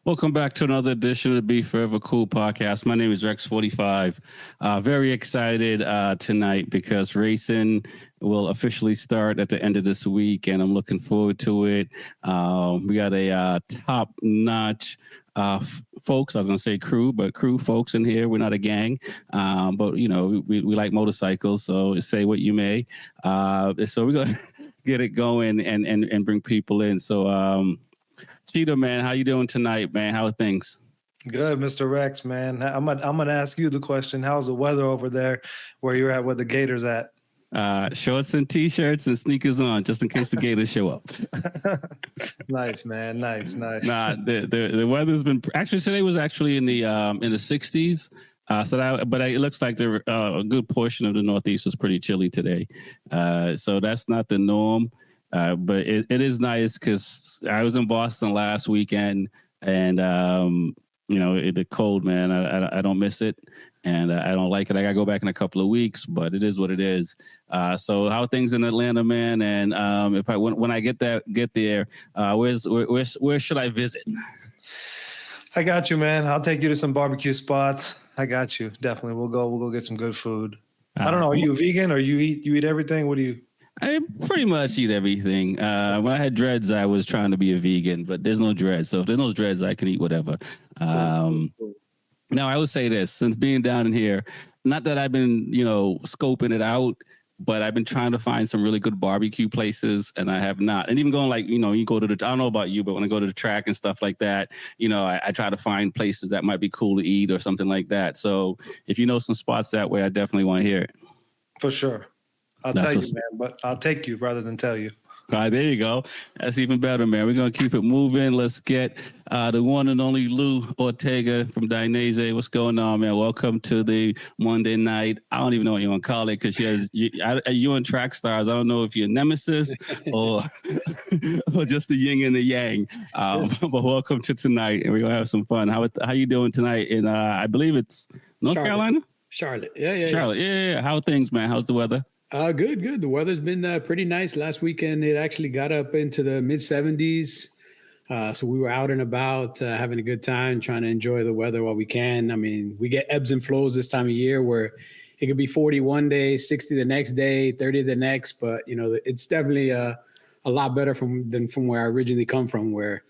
Welcome back to another edition of the B4evaKool podcast. My name is Rexy Fortyfive. Very excited tonight because racing will officially start at the end of this week, and I'm looking forward to it. We got a top-notch folks. I was going to say crew, but crew folks in here. We're not a gang, but, you know, we like motorcycles, so say what you may. So we're going to get it going and bring people in. So, Cheetah, man, how you doing tonight, man? How are things? Good, Mr. Rex, man. I'm gonna ask you the question. How's the weather over there where you're at, where the Gators at? Shorts and t-shirts and sneakers on, just in case the Gators show up. Nice, man. Nice. Nah, the weather's been actually today was actually in the 60s. But it looks like a good portion of the Northeast was pretty chilly today. So that's not the norm. But it is nice because I was in Boston last weekend, and you know, the cold, man. I don't miss it, and I don't like it. I gotta go back in a couple of weeks, but it is what it is. So how are things in Atlanta, man? And when I get there, where should I visit? I got you, man. I'll take you to some barbecue spots. I got you. Definitely. We'll go get some good food. I don't know. Are you a vegan or you eat everything? What do you? I pretty much eat everything. When I had dreads, I was trying to be a vegan, but there's no dreads. So if there's no dreads, I can eat whatever. Now, I would say this, since being down in here, not that I've been, scoping it out, but I've been trying to find some really good barbecue places, and I have not. And even going you go to I don't know about you, but when I go to the track and stuff like that, I try to find places that might be cool to eat or something like that. So if you know some spots that way, I definitely want to hear it. For sure. I'll tell you, man, but I'll take you rather than tell you. All right, there you go. That's even better, man. We're going to keep it moving. Let's get the one and only Louis Ortega from Dainese. What's going on, man? Welcome to the Monday night. I don't even know what you want to call it because you and Trax Starz. I don't know if you're nemesis or just the yin and the yang. But welcome to tonight, and we're going to have some fun. How you doing tonight in, I believe it's North Carolina? Charlotte. Yeah. Charlotte. Yeah. How are things, man? How's the weather? Good. The weather's been pretty nice. Last weekend, it actually got up into the mid 70s. So we were out and about having a good time, trying to enjoy the weather while we can. I mean, we get ebbs and flows this time of year where it could be 40 one day, 60 the next day, 30 the next. But, it's definitely a lot better than from where I originally come from, where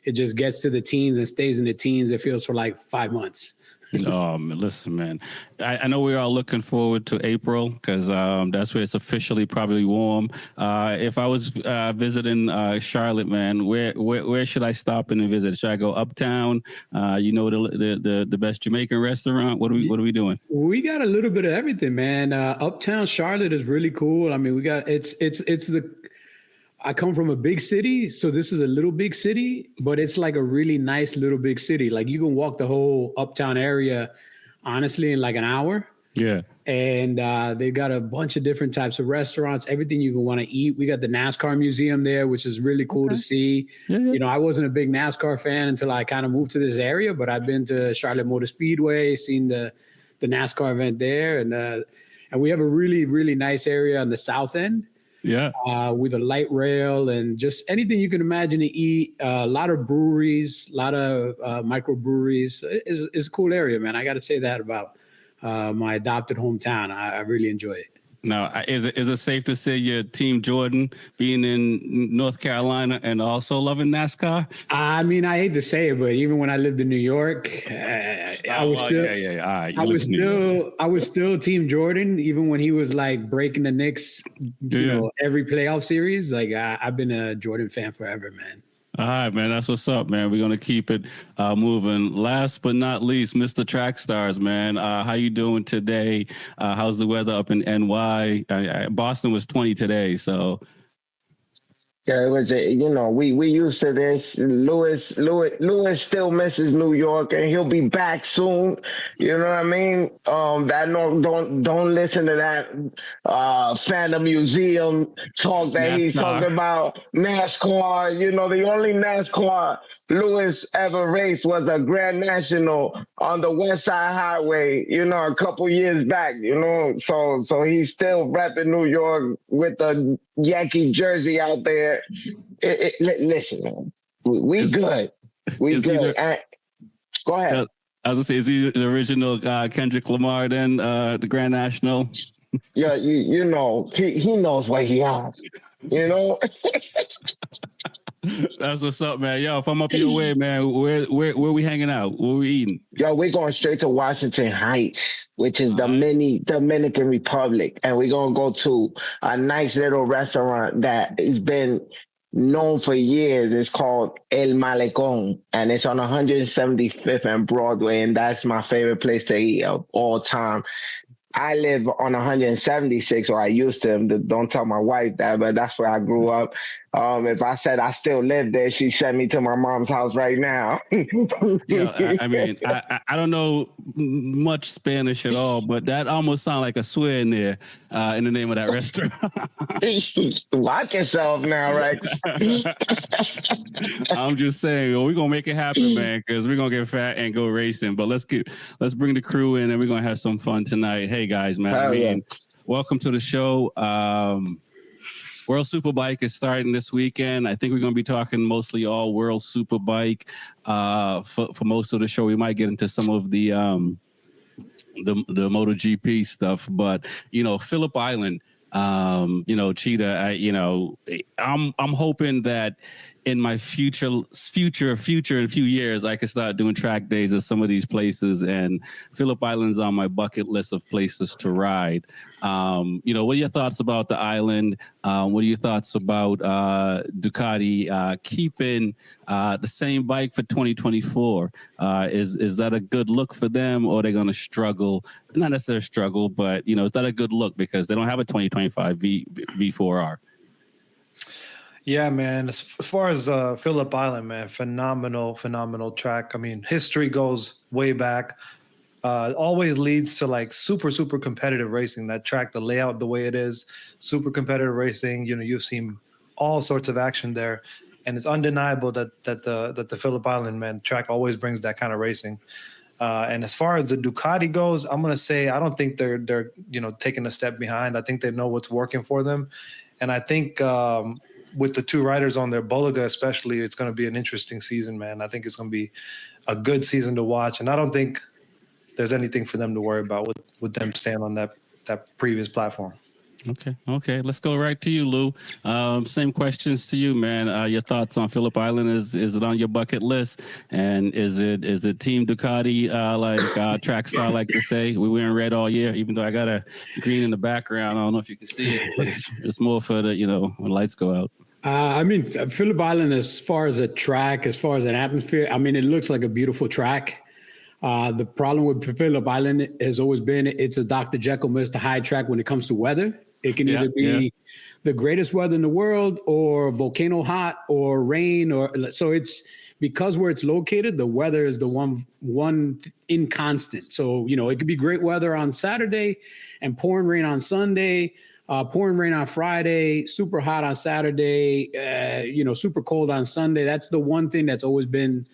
it just gets to the teens and stays in the teens. It feels for like 5 months. Listen, man, I know we're all looking forward to April because that's where it's officially probably warm. If I was visiting Charlotte, man, where should I stop in and visit? Should I go uptown? The best Jamaican restaurant? What are we doing? We got a little bit of everything, man. Uptown Charlotte is really cool. I mean, we got I come from a big city, so this is a little big city, but it's like a really nice little big city. Like you can walk the whole uptown area, honestly, in like an hour. Yeah. And they've got a bunch of different types of restaurants, everything you can want to eat. We got the NASCAR museum there, which is really cool to see. Yeah. I wasn't a big NASCAR fan until I kind of moved to this area, but I've been to Charlotte Motor Speedway, seen the NASCAR event there. And we have a really, really nice area on the south end. Yeah. With a light rail and just anything you can imagine to eat. A lot of breweries, a lot of microbreweries. It's a cool area, man. I got to say that about my adopted hometown. I really enjoy it. Now, is it safe to say you're Team Jordan, being in North Carolina and also loving NASCAR? I mean, I hate to say it, but even when I lived in New York, I was still Team Jordan, even when he was like breaking the Knicks, every playoff series. Like I've been a Jordan fan forever, man. All right, man. That's what's up, man. We're going to keep it moving. Last but not least, Mr. Trax Starz, man. How you doing today? How's the weather up in NY? Boston was 20 today, so... Yeah, it was, we used to this. Louis still misses New York, and he'll be back soon. You know what I mean? Don't listen to that Phantom Museum talk that NASCAR. He's talking about NASCAR. The only NASCAR Louis ever raced was a Grand National on the West Side Highway, a couple years back, so he's still repping New York with the Yankee jersey out there. Listen, man, we good. We Is he good. Go ahead. I was gonna say, is he the original Kendrick Lamar then, the Grand National? Yeah, you know, he knows what he has. You know. That's what's up, man. Yo, if I'm up your way, man, where we hanging out? What we eating? Yo, we're going straight to Washington Heights, which is the mini Dominican Republic, and we're gonna go to a nice little restaurant that has been known for years. It's called El Malecón, and it's on 175th and Broadway, and that's my favorite place to eat of all time. I live on 176, or I used to. Don't tell my wife that, but that's where I grew up. If I said I still live there, she sent me to my mom's house right now. Yeah, I mean, I don't know much Spanish at all, but that almost sounds like a swear in there in the name of that restaurant. Watch yourself now, Rex. I'm just saying, we're gonna make it happen, man, because we're gonna get fat and go racing. But let's bring the crew in, and we're gonna have some fun tonight. Hey guys, man, welcome to the show. World Superbike is starting this weekend. I think we're going to be talking mostly all World Superbike for most of the show. We might get into some of the MotoGP stuff, but Phillip Island, Cheetah. I'm hoping that in my future in a few years, I can start doing track days at some of these places. And Phillip Island's on my bucket list of places to ride. What are your thoughts about the island? What are your thoughts about Ducati keeping the same bike for 2024? Is that a good look for them, or are they going to struggle? Not necessarily struggle, but is that a good look because they don't have a 2025 V4R? Yeah, man. As far as Phillip Island, man, phenomenal track. I mean, history goes way back. Always leads to like super competitive racing. That track, the layout, the way it is, super competitive racing. You've seen all sorts of action there, and it's undeniable that the Phillip Island, man, track always brings that kind of racing. And as far as the Ducati goes, I'm gonna say I don't think they're taking a step behind. I think they know what's working for them, and I think. With the two riders on there, Boliga especially, it's going to be an interesting season, man. I think it's going to be a good season to watch, and I don't think there's anything for them to worry about with them staying on that previous platform. Okay. Let's go right to you, Lou. Same questions to you, man. Your thoughts on Phillip Island? Is it on your bucket list? And is it Team Ducati like Trax Starz like to say? We wearing red all year, even though I got a green in the background. I don't know if you can see it, but it's more for the when lights go out. Phillip Island, as far as a track, as far as an atmosphere, it looks like a beautiful track. The problem with Phillip Island has always been it's a Dr. Jekyll, Mr. Hyde track when it comes to weather. It can either be the greatest weather in the world or volcano hot or rain, so it's because where it's located, the weather is the one inconstant. So, it could be great weather on Saturday and pouring rain on Sunday, pouring rain on Friday, super hot on Saturday, super cold on Sunday. That's the one thing that's always been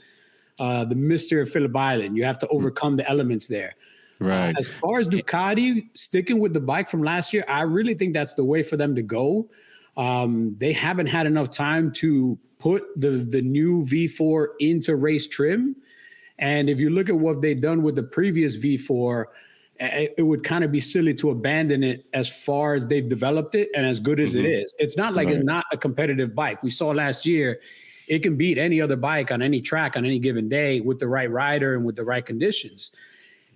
the mystery of Phillip Island. You have to overcome the elements there. Right. As far as Ducati sticking with the bike from last year, I really think that's the way for them to go. They haven't had enough time to put the new V4 into race trim. And if you look at what they've done with the previous V4, it would kind of be silly to abandon it as far as they've developed it and as good as it is. It's not like it's not a competitive bike. We saw last year, it can beat any other bike on any track on any given day with the right rider and with the right conditions.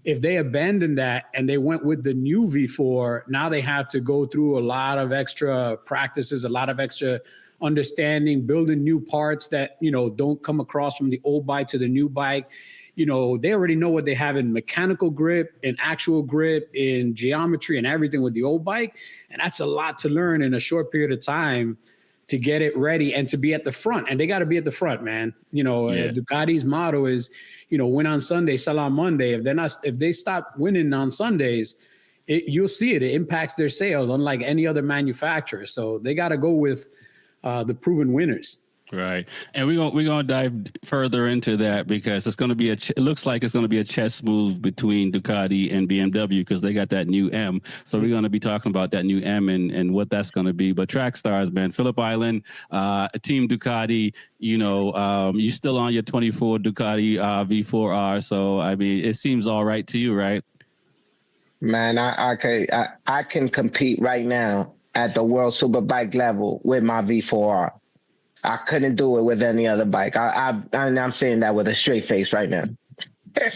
If they abandoned that and they went with the new V4, now they have to go through a lot of extra practices, a lot of extra understanding, building new parts that, don't come across from the old bike to the new bike. They already know what they have in mechanical grip, in actual grip, in geometry and everything with the old bike. And that's a lot to learn in a short period of time to get it ready and to be at the front. And they got to be at the front, man. Ducati's motto is, win on Sunday, sell on Monday. If they stop winning on Sundays, you'll see it. It impacts their sales, unlike any other manufacturer. So they got to go with the proven winners. Right, and we're gonna dive further into that because it's gonna be it looks like it's gonna be a chess move between Ducati and BMW because they got that new M. So we're gonna be talking about that new M and what that's gonna be. But Trax Starz, man, Phillip Island, Team Ducati. You know, you still on your 24 Ducati V4R. So I mean, it seems all right to you, right? Man, I can compete right now at the World Superbike level with my V4R. I couldn't do it with any other bike. I'm saying that with a straight face right now. But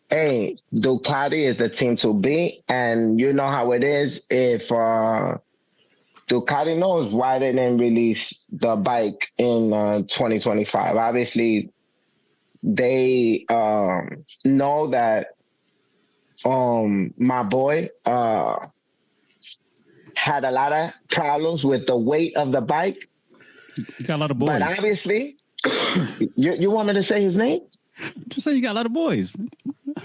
hey, Ducati is the team to beat, and you know how it is. If Ducati knows why they didn't release the bike in 2025. Obviously, they know that my boy had a lot of problems with the weight of the bike. You got a lot of boys. But obviously, you want me to say his name? Just say you got a lot of boys.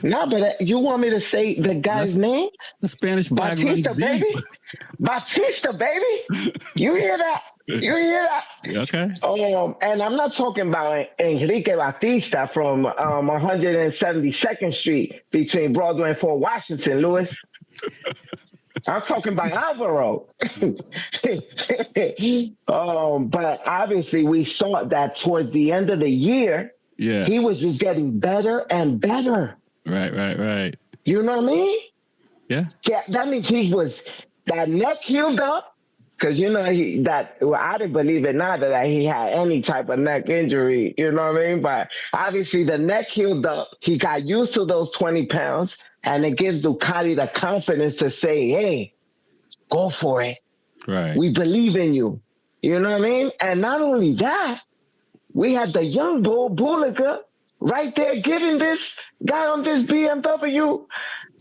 No, but you want me to say the guy's name? The Spanish flag Batista, runs deep. baby. Batista, baby. You hear that? You hear that? Okay. And I'm not talking about Enrique Batista from 172nd Street between Broadway and Fort Washington, Louis. I'm talking about Alvaro. But obviously we saw that towards the end of the year, he was just getting better and better. Right. You know what I mean? Yeah. Yeah, that means he was, that neck healed up. Because, you know, I didn't believe it neither that he had any type of neck injury, you know what I mean? But obviously the neck healed up. He got used to those 20 pounds, and it gives Ducati the confidence to say, hey, go for it. Right. We believe in you. You know what I mean? And not only that, we had the young bull, Bulliger, right there giving this guy on this BMW,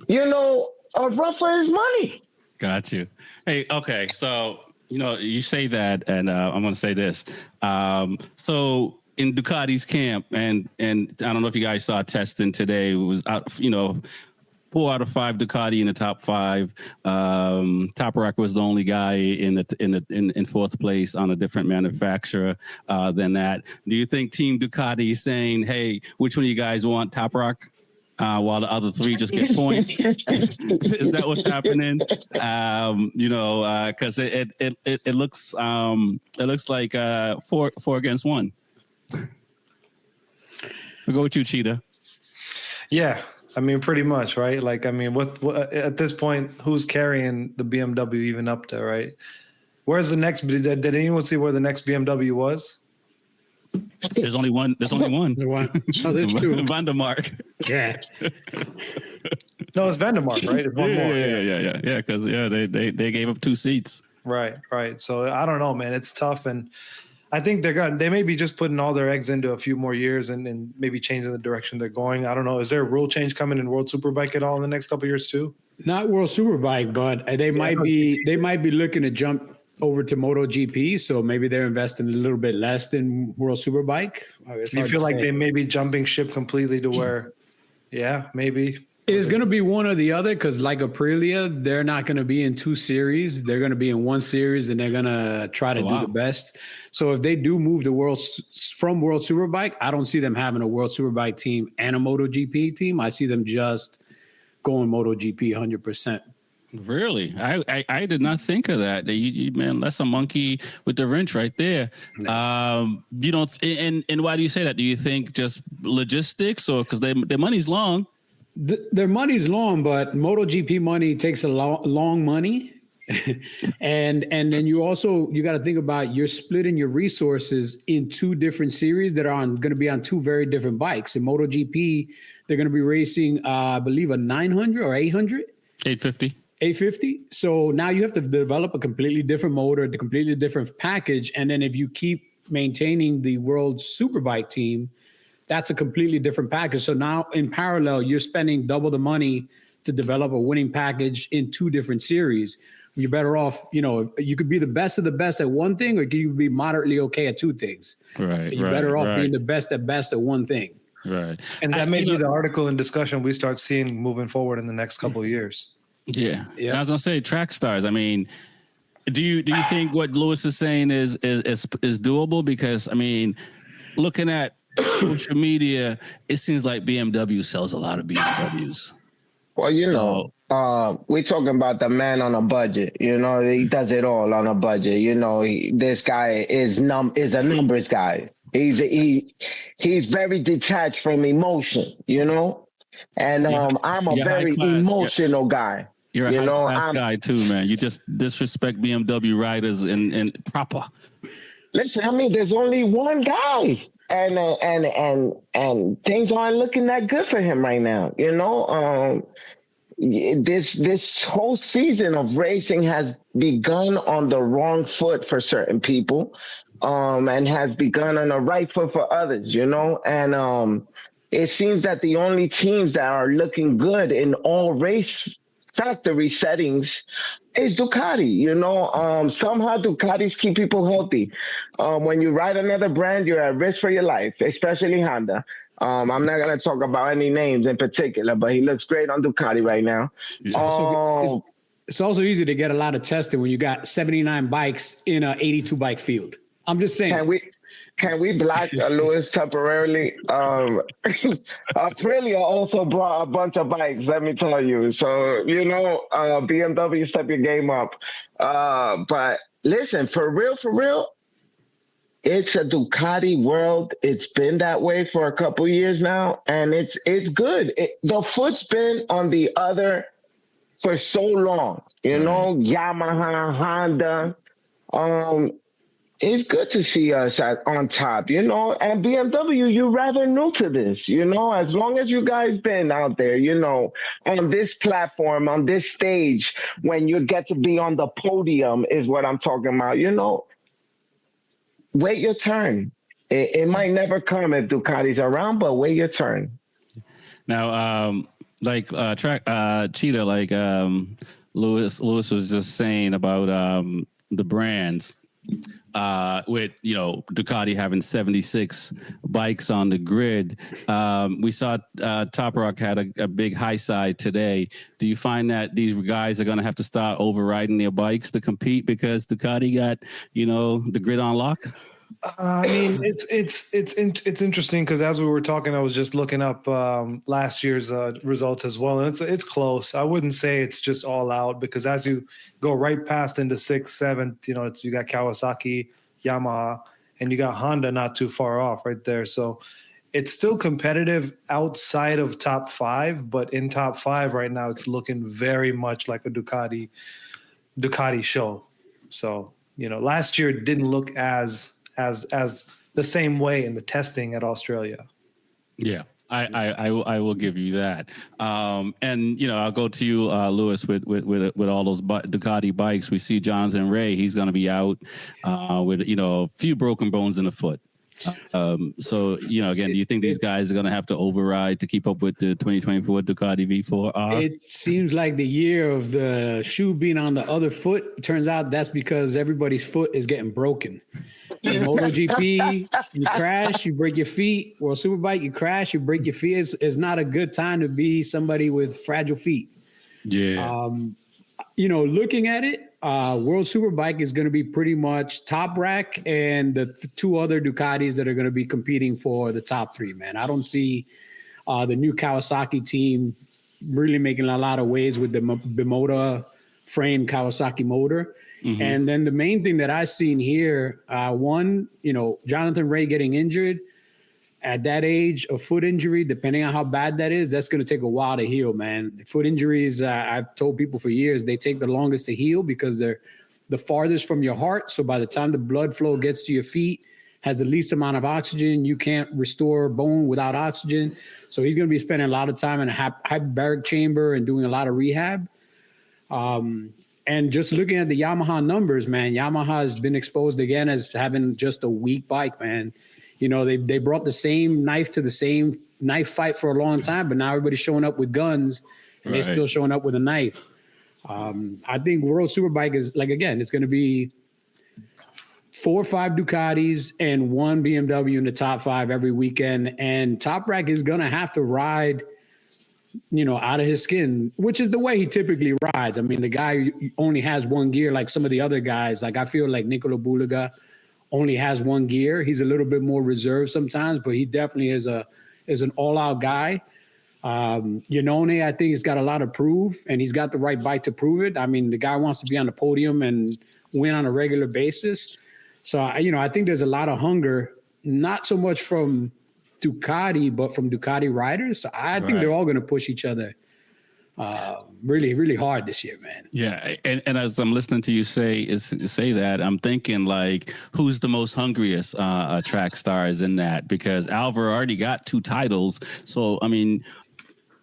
you know, a run for his money. Got you. Hey, okay. So, you know, you say that, and I'm going to say this. So in Ducati's camp, and I don't know if you guys saw testing today, it was out, you know, 4 out of 5 Ducati in the top 5. Toprak was the only guy in fourth place on a different manufacturer than that. Do you think Team Ducati is saying, hey, which one of you guys want Toprak? While the other 3 just get points. Is that what's happening? You know, because it looks like 4 against 1. We'll go with you, Cheetah. Yeah, I mean, pretty much, right? Like, I mean, what at this point, who's carrying the BMW even up there, right? Where's the next? Did anyone see where the next BMW was? There's only one. Oh, there's 2. Vandermark. Yeah. No, it's Vandermark, right? It's one more. Yeah. Because they gave up 2 seats. Right. So I don't know, man. It's tough, and I think they may be just putting all their eggs into a few more years and maybe changing the direction they're going. I don't know. Is there a rule change coming in World Superbike at all in the next couple of years too? Not World Superbike, but they might be looking to jump over to MotoGP, so maybe they're investing a little bit less than World Superbike. Do you feel like they may be jumping ship completely to where, yeah, maybe? It's going to be one or the other because like Aprilia, they're not going to be in 2 series. They're going to be in 1 series, and they're going to try to do the best. So if they do move from World Superbike, I don't see them having a World Superbike team and a MotoGP team. I see them just going MotoGP 100%. Really? I did not think of that. You man, that's a monkey with the wrench right there. You don't, and why do you say that? Do you think just logistics, or because their money's long? Their money's long, but MotoGP money takes a long money. and then you got to think about, you're splitting your resources in 2 different series that are going to be on 2 very different bikes. In MotoGP, they're going to be racing, I believe, a 900 or 800? 850. So now you have to develop a completely different motor, the completely different package. And then if you keep maintaining the World Superbike team, that's a completely different package. So now in parallel, you're spending double the money to develop a winning package in 2 different series. You're better off, you know, you could be the best of the best at one thing, or you could be moderately okay at 2 things. Right. You're better off being the best at one thing. Right. And that may be the article and discussion we start seeing moving forward in the next couple of years. Yeah. I was gonna say Trax Starz. I mean, Do you think what Louis is saying is doable? Because I mean, looking at social media, it seems like BMW sells a lot of BMWs. Well, we're talking about the man on a budget. You know, he does it all on a budget. You know, this guy is a numbers guy. He's very detached from emotion. You know, and I'm a very emotional guy. You're a high-class guy too, man. You just disrespect BMW riders and proper. Listen, I mean, there's only one guy, and things aren't looking that good for him right now. You know, this whole season of racing has begun on the wrong foot for certain people, and has begun on the right foot for others. You know, and it seems that the only teams that are looking good in all race factory settings is Ducati. You know, somehow Ducatis keep people healthy. When you ride another brand, you're at risk for your life, especially Honda. I'm not going to talk about any names in particular, but he looks great on Ducati right now. It's also easy to get a lot of testing when you got 79 bikes in an 82 bike field. I'm just saying. Can we block Louis temporarily? Aprilia also brought a bunch of bikes, let me tell you. So, you know, BMW, step your game up. But listen, for real, it's a Ducati world. It's been that way for a couple years now, and it's good. The foot's been on the other for so long. You know, Yamaha, Honda. It's good to see us on top, you know, and BMW, you're rather new to this, you know, as long as you guys been out there, you know, on this platform, on this stage, when you get to be on the podium is what I'm talking about, you know, wait your turn. It might never come if Ducati's around, but wait your turn. Now, Cheetah, like Louis was just saying about the brands. With, you know, Ducati having 76 bikes on the grid. We saw Top Rock had a big high side today. Do you find that these guys are going to have to start overriding their bikes to compete because Ducati got, you know, the grid on lock? I mean, it's interesting because as we were talking, I was just looking up last year's results as well, and it's close. I wouldn't say it's just all out because as you go right past into 6th, 7th, you know, you got Kawasaki, Yamaha, and you got Honda not too far off right there. So it's still competitive outside of top 5, but in top 5 right now, it's looking very much like a Ducati show. So, you know, last year it didn't look as the same way in the testing at Australia. Yeah, I will give you that. And you know, I'll go to you, Louis, with all those Ducati bikes. We see Jonathan Ray. He's going to be out with, you know, a few broken bones in the foot. So, you know, again, do you think these guys are going to have to override to keep up with the 2024 Ducati V4R? It seems like the year of the shoe being on the other foot. Turns out that's because everybody's foot is getting broken. In MotoGP, you crash, you break your feet. World Superbike, you crash, you break your feet. It's not a good time to be somebody with fragile feet. Yeah. You know, looking at it, World Superbike is going to be pretty much Top Rack and the two other Ducatis that are going to be competing for the top 3, man. I don't see the new Kawasaki team really making a lot of waves with the Bimota frame Kawasaki motor. Mm-hmm. And then the main thing that I've seen here, one, you know, Jonathan Ray getting injured at that age, a foot injury, depending on how bad that is, that's going to take a while to heal, man. Foot injuries, I've told people for years, they take the longest to heal because they're the farthest from your heart. So by the time the blood flow gets to your feet, has the least amount of oxygen, you can't restore bone without oxygen. So he's going to be spending a lot of time in a hyperbaric chamber and doing a lot of rehab. And just looking at the Yamaha numbers, man, Yamaha has been exposed again as having just a weak bike, man. You know, they brought the same knife to the same knife fight for a long time, but now everybody's showing up with guns and they're still showing up with a knife. I think World Superbike is, like, again, it's going to be 4 or 5 Ducatis and 1 BMW in the top 5 every weekend. And Top Rack is going to have to ride out of his skin, which is the way he typically rides. I mean, the guy only has one gear, like some of the other guys. Like I feel like Nicolo Bulaga only has one gear. He's a little bit more reserved sometimes, but he definitely is an all-out guy. Yanone, I think he's got a lot to prove, and he's got the right bike to prove it. I mean, the guy wants to be on the podium and win on a regular basis. So, I think there's a lot of hunger, not so much from Ducati, but from Ducati riders. So I think they're all going to push each other really, really hard this year, man. Yeah, and as I'm listening to you say that, I'm thinking like, who's the most hungriest Trax Starz in that? Because Alvaro already got 2 titles, so I mean,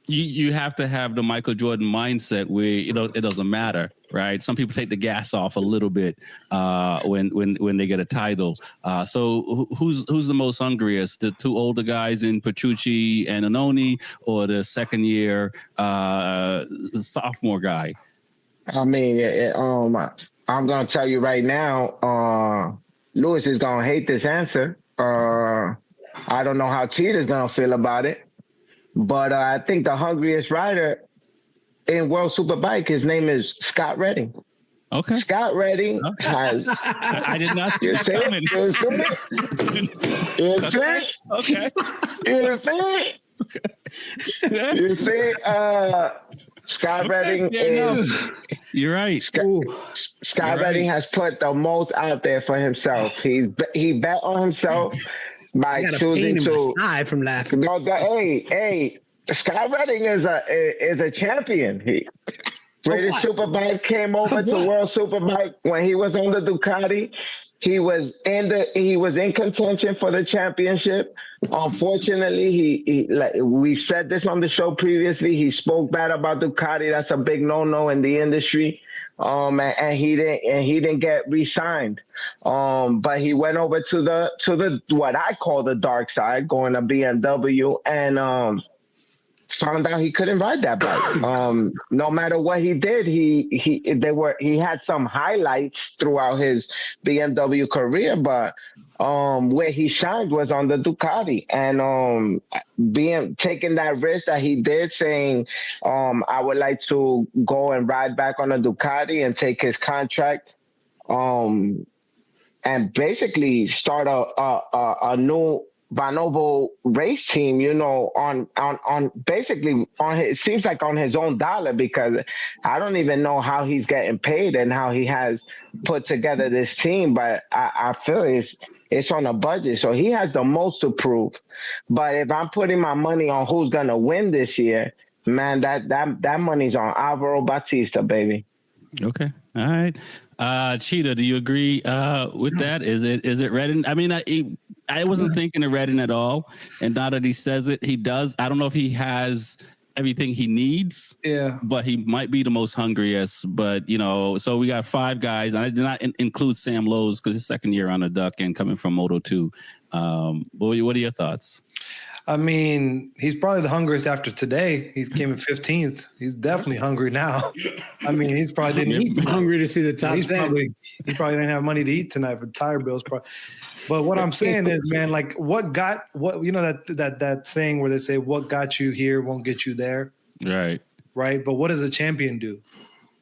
you have to have the Michael Jordan mindset where it doesn't matter, right? Some people take the gas off a little bit when they get a title. So who's the most hungriest? The 2 older guys in Petrucci and Annoni, or the second year sophomore guy? I mean, I'm gonna tell you right now, Louis is gonna hate this answer. I don't know how Cheetah's gonna feel about it. But I think the hungriest rider in World Superbike, his name is Scott Redding. Okay. Scott Redding has... I did not see that coming. You see, Scott Redding is... You're right. Scott Redding has put the most out there for himself. He bet on himself by choosing to side from laughing. No, hey, Scott Redding is a champion. British Superbike came over to World Superbike when he was on the Ducati. He was in contention for the championship. Unfortunately, we said this on the show previously. He spoke bad about Ducati. That's a big no-no in the industry. And he didn't get re-signed. But he went over to the what I call the dark side, going to BMW, and found out he couldn't ride that bike. No matter what he did, he had some highlights throughout his BMW career, but where he shined was on the Ducati, and taking that risk that he did, saying I would like to go and ride back on a Ducati and take his contract, and basically start a new Vanovo race team, on basically it seems like on his own dollar, because I don't even know how he's getting paid and how he has put together this team, but I feel it's on a budget, so he has the most to prove. But if I'm putting my money on who's gonna win this year, man, that money's on Alvaro Bautista, baby. Okay, all right. Cheetah, do you agree with that? Is it Redding? I mean, I wasn't thinking of Redding at all, and now that he says it, he does. I don't know if he has everything he needs. Yeah, but he might be the most hungriest. But so we got 5 guys, and I did not include Sam Lowe's because his second year on the Duck and coming from Moto 2. What are your thoughts? I mean, he's probably the hungriest after today. He came in 15th. He's definitely hungry now. I mean, he's probably didn't eat. Hungry to see the top 10. He probably didn't have money to eat tonight for tire bills. But what I'm saying is, man, like that saying where they say, what got you here won't get you there. Right. But what does a champion do?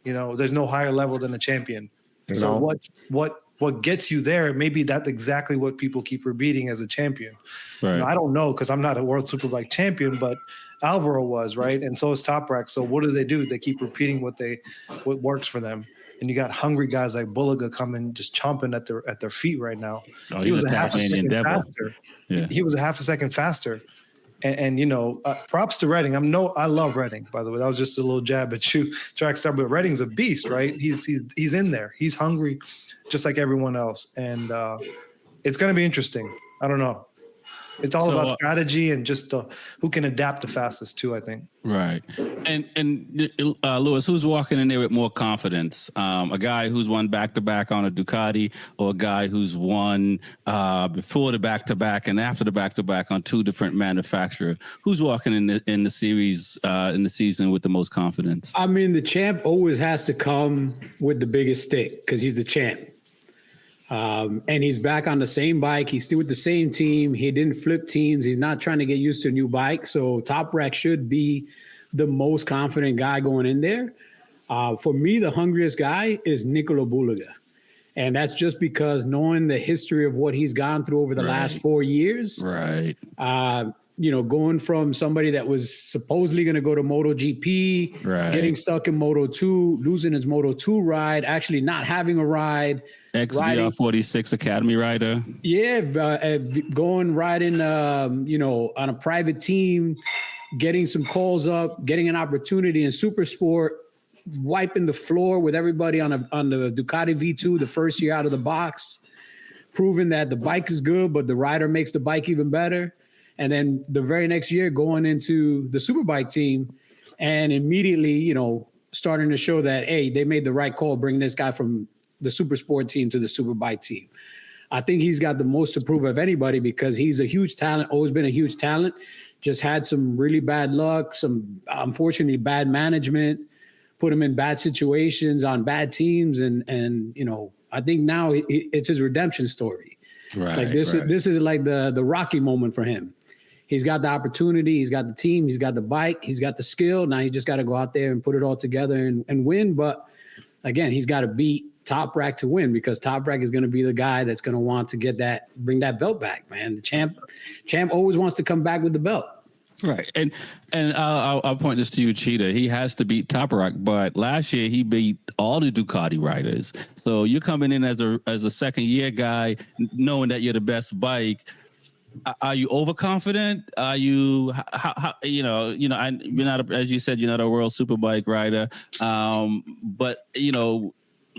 There's no higher level than a champion. So what gets you there, maybe that's exactly what people keep repeating as a champion. Right. I don't know, because I'm not a World Superbike champion, but Alvaro was, right? And so is Toprak. So what do? They keep repeating what works for them. And you got hungry guys like Bulaga coming, just chomping at their feet right now. Oh, he was a half a second faster. Yeah. He was a half a second faster. And props to Redding. I love Redding, by the way. That was just a little jab at you, Trax Starz. But Redding's a beast, right? He's in there. He's hungry, just like everyone else. And it's going to be interesting. I don't know. It's all about strategy and just who can adapt the fastest too, I think. Right. And Louis, who's walking in there with more confidence? A guy who's won back-to-back on a Ducati, or a guy who's won before the back-to-back and after the back-to-back on 2 different manufacturers? Who's walking in the series in the season with the most confidence? I mean, the champ always has to come with the biggest stick because he's the champ. And he's back on the same bike. He's still with the same team. He didn't flip teams. He's not trying to get used to a new bike. So Toprak should be the most confident guy going in there. For me, the hungriest guy is Nicolo Bulaga. And that's just because knowing the history of what he's gone through over the last 4 years. Right. Going from somebody that was supposedly going to go to MotoGP, getting stuck in Moto2, losing his Moto2 ride, actually not having a ride. XVR46 Academy rider. Yeah, going riding, on a private team, getting some calls up, getting an opportunity in Super Sport, wiping the floor with everybody on the Ducati V2 the first year out of the box, proving that the bike is good, but the rider makes the bike even better. And then the very next year going into the SuperBike team and immediately, starting to show that, hey, they made the right call bringing this guy from the Super Sport team to the SuperBike team. I think he's got the most to prove of anybody because he's a huge talent, always been a huge talent, just had some really bad luck, some unfortunately bad management, put him in bad situations on bad teams. And I think now it's his redemption story. Right. Like this is like the Rocky moment for him. He's got the opportunity. He's got the team. He's got the bike. He's got the skill. Now he just got to go out there and put it all together and win. But again, he's got to beat Top Rack to win because Top Rack is going to be the guy that's going to want to bring that belt back, man. The champ always wants to come back with the belt. Right. And I'll point this to you, Cheetah. He has to beat Top Rack, but last year he beat all the Ducati riders. So you're coming in as a second year guy, knowing that you're the best bike. Are you overconfident? Are you, you're not, as you said, you're not a World SuperBike rider. But,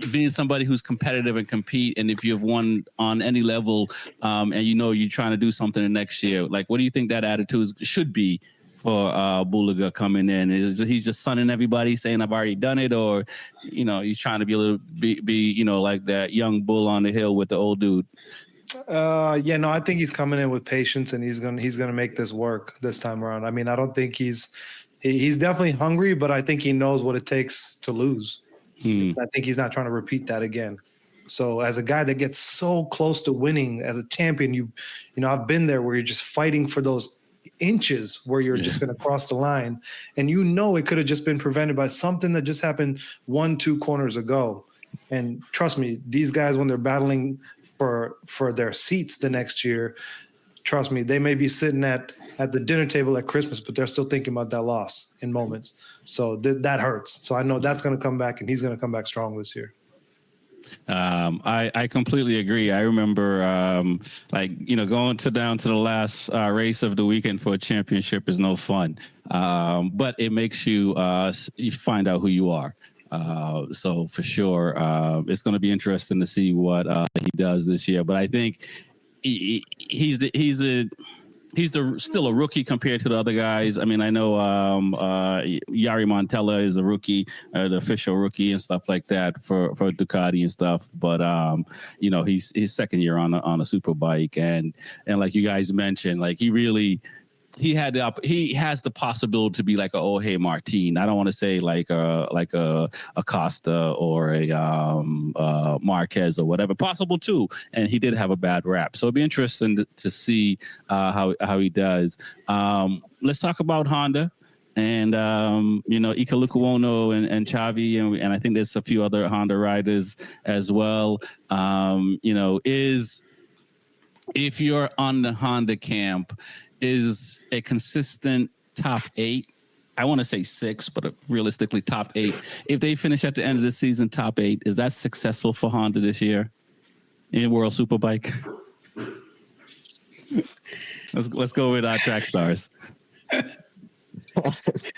being somebody who's competitive and compete, and if you've won on any level, and you're trying to do something the next year, like, what do you think that attitude should be for Bulaga coming in? Is he's just sunning everybody, saying I've already done it, or he's trying to be like that young bull on the hill with the old dude? I think he's coming in with patience, and he's gonna make this work this time around. I mean, I don't think he's definitely hungry, but I think he knows what it takes to lose. I think he's not trying to repeat that again. So as a guy that gets so close to winning as a champion, I've been there where you're just fighting for those inches where you're just going to cross the line, and it could have just been prevented by something that just happened 1-2 corners ago. And trust me, these guys, when they're battling for their seats the next year, trust me, they may be sitting at the dinner table at Christmas, but they're still thinking about that loss in moments. So that hurts. So I know that's going to come back, and he's going to come back strong this year. I completely agree. I remember, going down to the last race of the weekend for a championship is no fun. But it makes you find out who you are. So for sure, it's going to be interesting to see what he does this year. But I think he's still a rookie compared to the other guys. I mean, I know Yari Montella is a rookie, the official rookie and stuff like that for Ducati and stuff. But he's his second year on a super bike, and like you guys mentioned, like he has the possibility to be like a Jorge Martin. I don't want to say like a Acosta or a Marquez or whatever. Possible too, and he did have a bad rap. So it'd be interesting to see how he does. Let's talk about Honda and Ika Lukuono and Chavi, and I think there's a few other Honda riders as well. If you're on the Honda camp, is a consistent top 8. I want to say 6, but realistically top 8. If they finish at the end of the season top 8, is that successful for Honda this year in World SuperBike? Let's go with Trax Starz.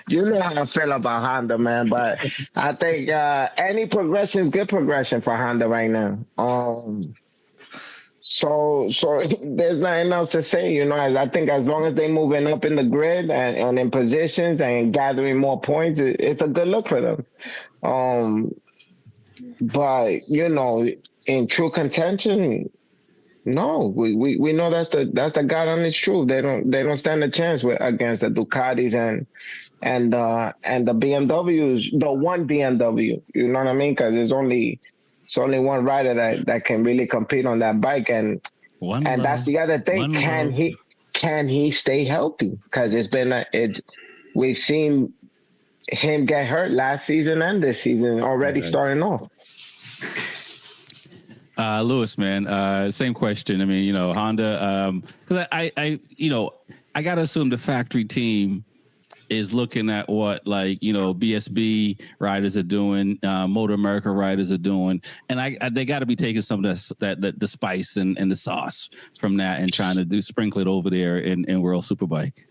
You know how I feel about Honda, man, but I think any progression is good progression for Honda right now. So there's nothing else to say, I think as long as they're moving up in the grid and in positions and gathering more points, it's a good look for them. But, in true contention, no, we know that's the God honest truth. They don't stand a chance against the Ducatis and the BMWs, the one BMW, you know what I mean? Because it's only one rider that can really compete on that bike, and that's the other thing. Can he stay healthy? Because we've seen him get hurt last season and this season already starting off. Louis, man, same question. I mean, Honda, because I got to assume the factory team is looking at what BSB riders are doing, Motor America riders are doing, and they got to be taking some of that the spice and the sauce from that and trying to sprinkle it over there in World Superbike.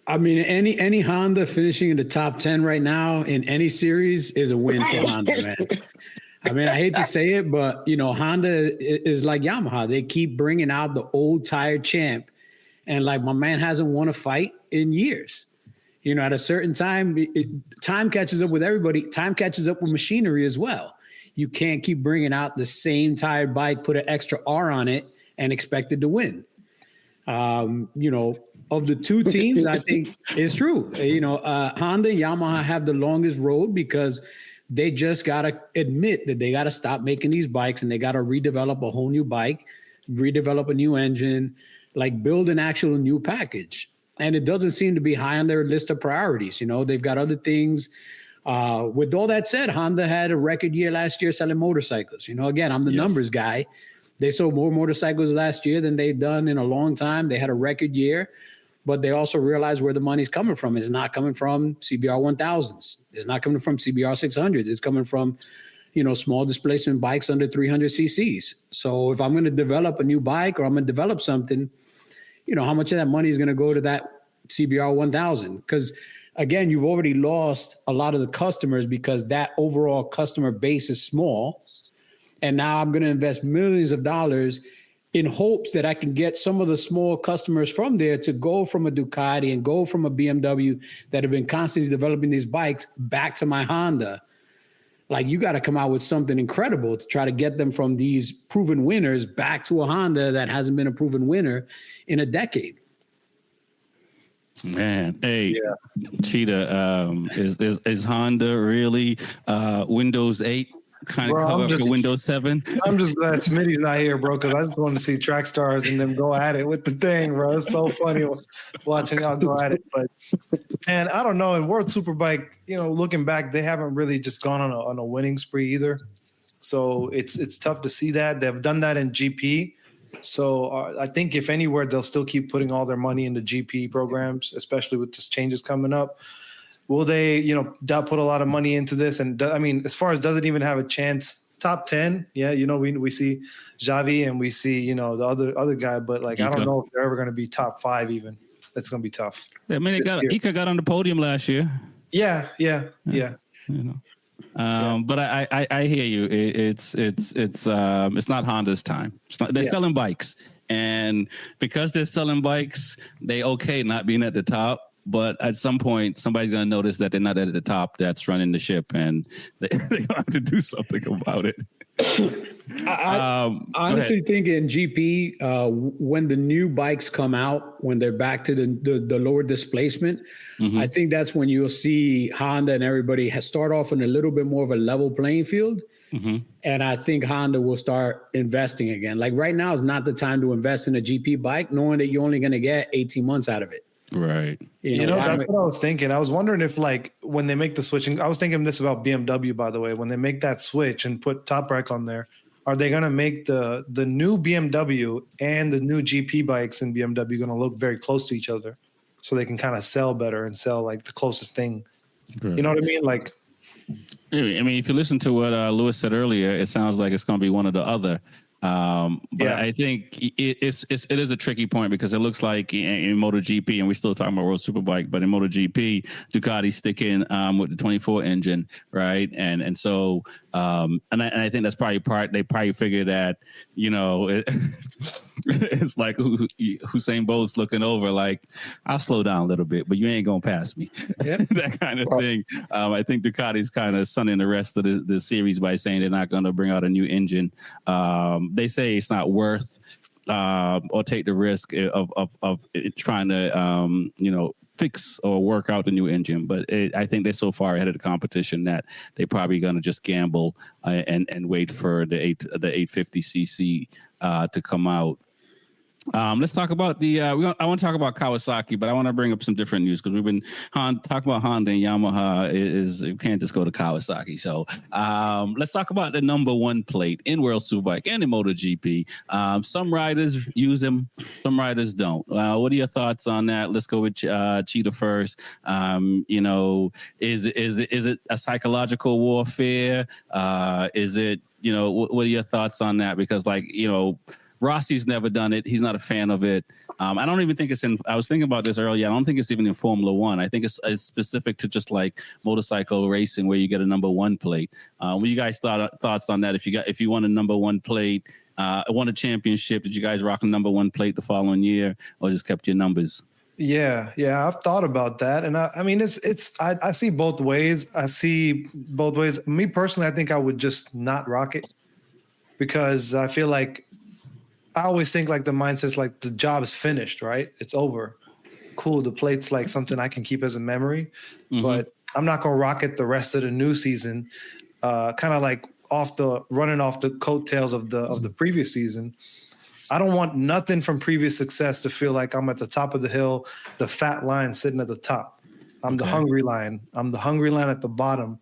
I mean, any Honda finishing in the top 10 right now in any series is a win for Honda, man. I mean, I hate to say it, but Honda is like Yamaha. They keep bringing out the old tired champ, and my man hasn't won a fight in years. At a certain time, time catches up with everybody. Time catches up with machinery as well. You can't keep bringing out the same tired bike, put an extra R on it, and expect it to win. Of the two teams, I think it's true. Honda and Yamaha have the longest road because they just got to admit that they got to stop making these bikes and they got to redevelop a whole new bike, redevelop a new engine, build an actual new package. And it doesn't seem to be high on their list of priorities. They've got other things. With all that said, Honda had a record year last year selling motorcycles. Again, I'm the numbers guy. They sold more motorcycles last year than they've done in a long time. They had a record year, but they also realized where the money's coming from. It's not coming from CBR 1000s. It's not coming from CBR 600s. It's coming from, small displacement bikes under 300 cc's. So if I'm going to develop a new bike or I'm going to develop something, how much of that money is going to go to that CBR 1000? Because again, you've already lost a lot of the customers because that overall customer base is small. And now I'm going to invest millions of dollars in hopes that I can get some of the small customers from there to go from a Ducati and go from a BMW that have been constantly developing these bikes back to my Honda. You got to come out with something incredible to try to get them from these proven winners back to a Honda that hasn't been a proven winner in a decade. Man, hey, Cheetah, is Honda really Windows 8 kind of cover up to Windows 7? I'm just glad Smitty's not here, bro, because I just want to see Trax Starz and them go at it with the thing, bro. It's so funny watching y'all go at it. But man, I don't know. In World Superbike, looking back, they haven't really just gone on a winning spree either. So it's tough to see that. They've done that in GP. So I think if anywhere, they'll still keep putting all their money into GP programs, especially with just changes coming up. Will they, put a lot of money into this? And I mean, as far as does it even have a chance? Top 10, yeah. We see Xavi and we see the other guy, but I don't know if they're ever going to be top 5 even. That's going to be tough. Yeah, I mean, Ika got on the podium last year. Yeah. But I hear you. It's not Honda's time. They're selling bikes, and because they're selling bikes, they okay not being at the top. But at some point, somebody's going to notice that they're not at the top that's running the ship, and they're going to have to do something about it. I honestly think in GP, when the new bikes come out, when they're back to the lower displacement, I think that's when you'll see Honda and everybody start off in a little bit more of a level playing field. And I think Honda will start investing again. Right now is not the time to invest in a GP bike, knowing that you're only going to get 18 months out of it. Right. That's what I was thinking. I was wondering if when they make the switching, I was thinking this about BMW, by the way, when they make that switch and put Top Rack on there, are they going to make the new BMW and the new GP bikes in BMW going to look very close to each other so they can kind of sell better and sell the closest thing? Right. You know what I mean? I mean, if you listen to what Louis said earlier, it sounds like it's going to be one or the other. But I think it is a tricky point because it looks like in MotoGP, and we're still talking about World Superbike, but in MotoGP, Ducati's sticking with the 24 engine, right? And so and I think that's probably they probably figured that it's like Usain Bolt's looking over I'll slow down a little bit, but you ain't gonna pass me. That kind of thing. I think Ducati's kind of sunning the rest of the series by saying they're not going to bring out a new engine. They say it's not worth or take the risk of trying to fix or work out the new engine, but I think they're so far ahead of the competition that they're probably going to just gamble and wait for the 850cc to come out. Let's talk about the. I want to talk about Kawasaki, but I want to bring up some different news because we've been talking about Honda and Yamaha. You can't just go to Kawasaki. So let's talk about the number one plate in World Superbike and in MotoGP. Some riders use them, some riders don't. What are your thoughts on that? Let's go with Cheetah first. You know, is it a psychological warfare? Is it, you know, what are your thoughts on that? Because, like, you know, Rossi's never done it. He's not a fan of it. I don't even think it's in. I was thinking about this earlier. I don't think it's even in Formula One. I think it's specific to just like motorcycle racing, where you get a number one plate. What you guys thoughts on that? If you won a number one plate, won a championship, did you guys rock a number one plate the following year, or just kept your numbers? Yeah, I've thought about that, and I mean, I see both ways. Me personally, I think I would just not rock it because I feel like. I always think like the mindset's like the job is finished, right? It's over. Cool. The plate's like something I can keep as a memory, but I'm not going to rock it the rest of the new season. Kind of like running off the coattails of the previous season. I don't want nothing from previous success to feel like I'm at the top of the hill, the fat lion sitting at the top. I'm the hungry lion. I'm the hungry lion at the bottom.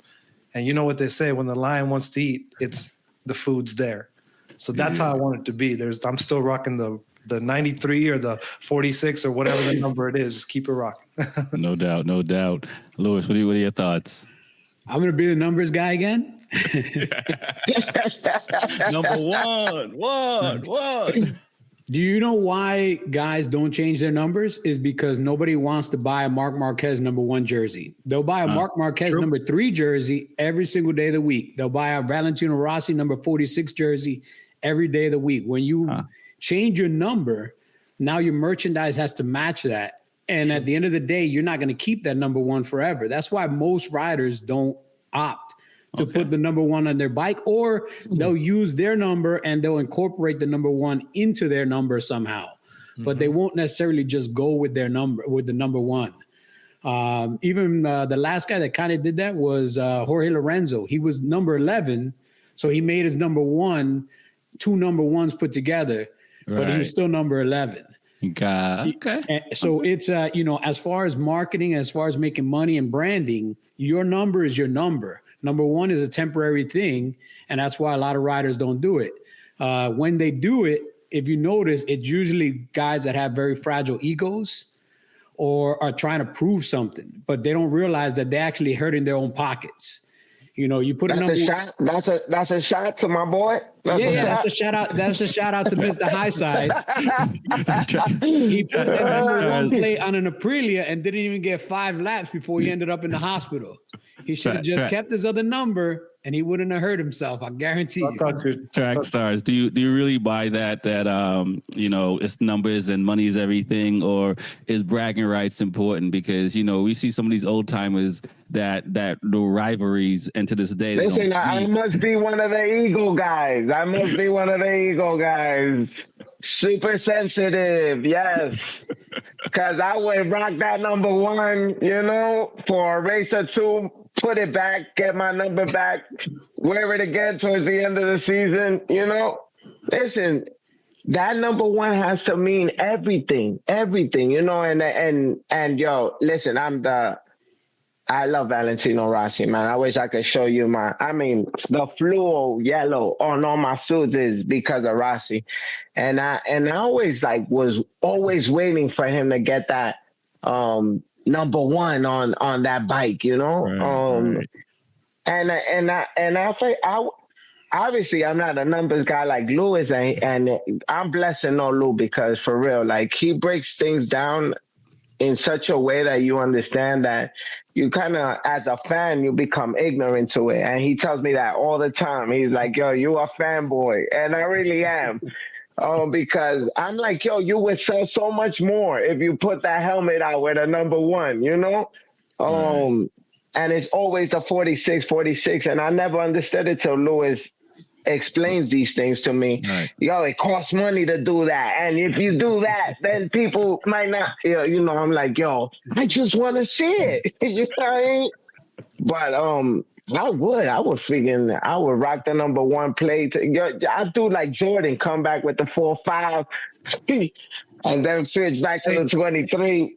And you know what they say, when the lion wants to eat, the food's there. So that's how I want it to be. I'm still rocking the 93 or the 46 or whatever the number it is. Just keep it rocking. No doubt. Louis, what are your thoughts? I'm going to be the numbers guy again. Number one. Do you know why guys don't change their numbers? Is because nobody wants to buy a Marc Marquez number one jersey. They'll buy a Marc Marquez number 3 jersey every single day of the week. They'll buy a Valentino Rossi number 46 jersey every day of the week. When you change your number, now your merchandise has to match that. And at the end of the day, you're not going to keep that number one forever. That's why most riders don't opt to put the number one on their bike, or they'll use their number and they'll incorporate the number one into their number somehow. But they won't necessarily just go with their number, with the number one. Even the last guy that kind of did that was Jorge Lorenzo. He was number 11, so he made his number one, 2 number ones put together, but he was still number 11. Okay. So it's, you know, as far as marketing, as far as making money and branding, your number is your number. Number one is a temporary thing, and that's why a lot of riders don't do it. When they do it, if you notice, it's usually guys that have very fragile egos or are trying to prove something, but they don't realize that they're actually hurting their own pockets. You know, you put that's a shot. That's a shot to my boy. That's a shout out. That's a shout out to Mr. Highside. He put that number one plate on an Aprilia and didn't even get 5 laps before he ended up in the hospital. He should have just kept his other number, and he wouldn't have hurt himself. I guarantee you. Trax Starz, do you really buy that you know, it's numbers and money is everything, or is bragging rights important? Because, you know, we see some of these old timers that the rivalries, and to this day, listen, I must be one of the ego guys. Super sensitive, yes. Because I would rock that number one, you know, for a race or two, put it back, get my number back, wear it again towards the end of the season, you know. Listen, that number one has to mean everything, you know, and yo, listen, I love Valentino Rossi, man. I wish I could show you the fluo yellow on all my suits is because of Rossi. And I always was always waiting for him to get that number one on that bike, you know? Right. And I say, obviously I'm not a numbers guy like Louis, and I'm blessed to know Lou, because for real, like, he breaks things down in such a way that you understand that you kind of, as a fan, you become ignorant to it. And he tells me that all the time. He's like, yo, you a fanboy. And I really am. Because I'm like, yo, you would sell so much more if you put that helmet out with a number one, you know? And it's always a 46. And I never understood it till Louis explains these things to me. Right. Yo, it costs money to do that. And if you do that, then people might not, you know, I'm like, yo, I just want to see it. You know what I mean? But I would rock the number one plate. I do like Jordan, come back with the 4.5, and then switch back to the 23.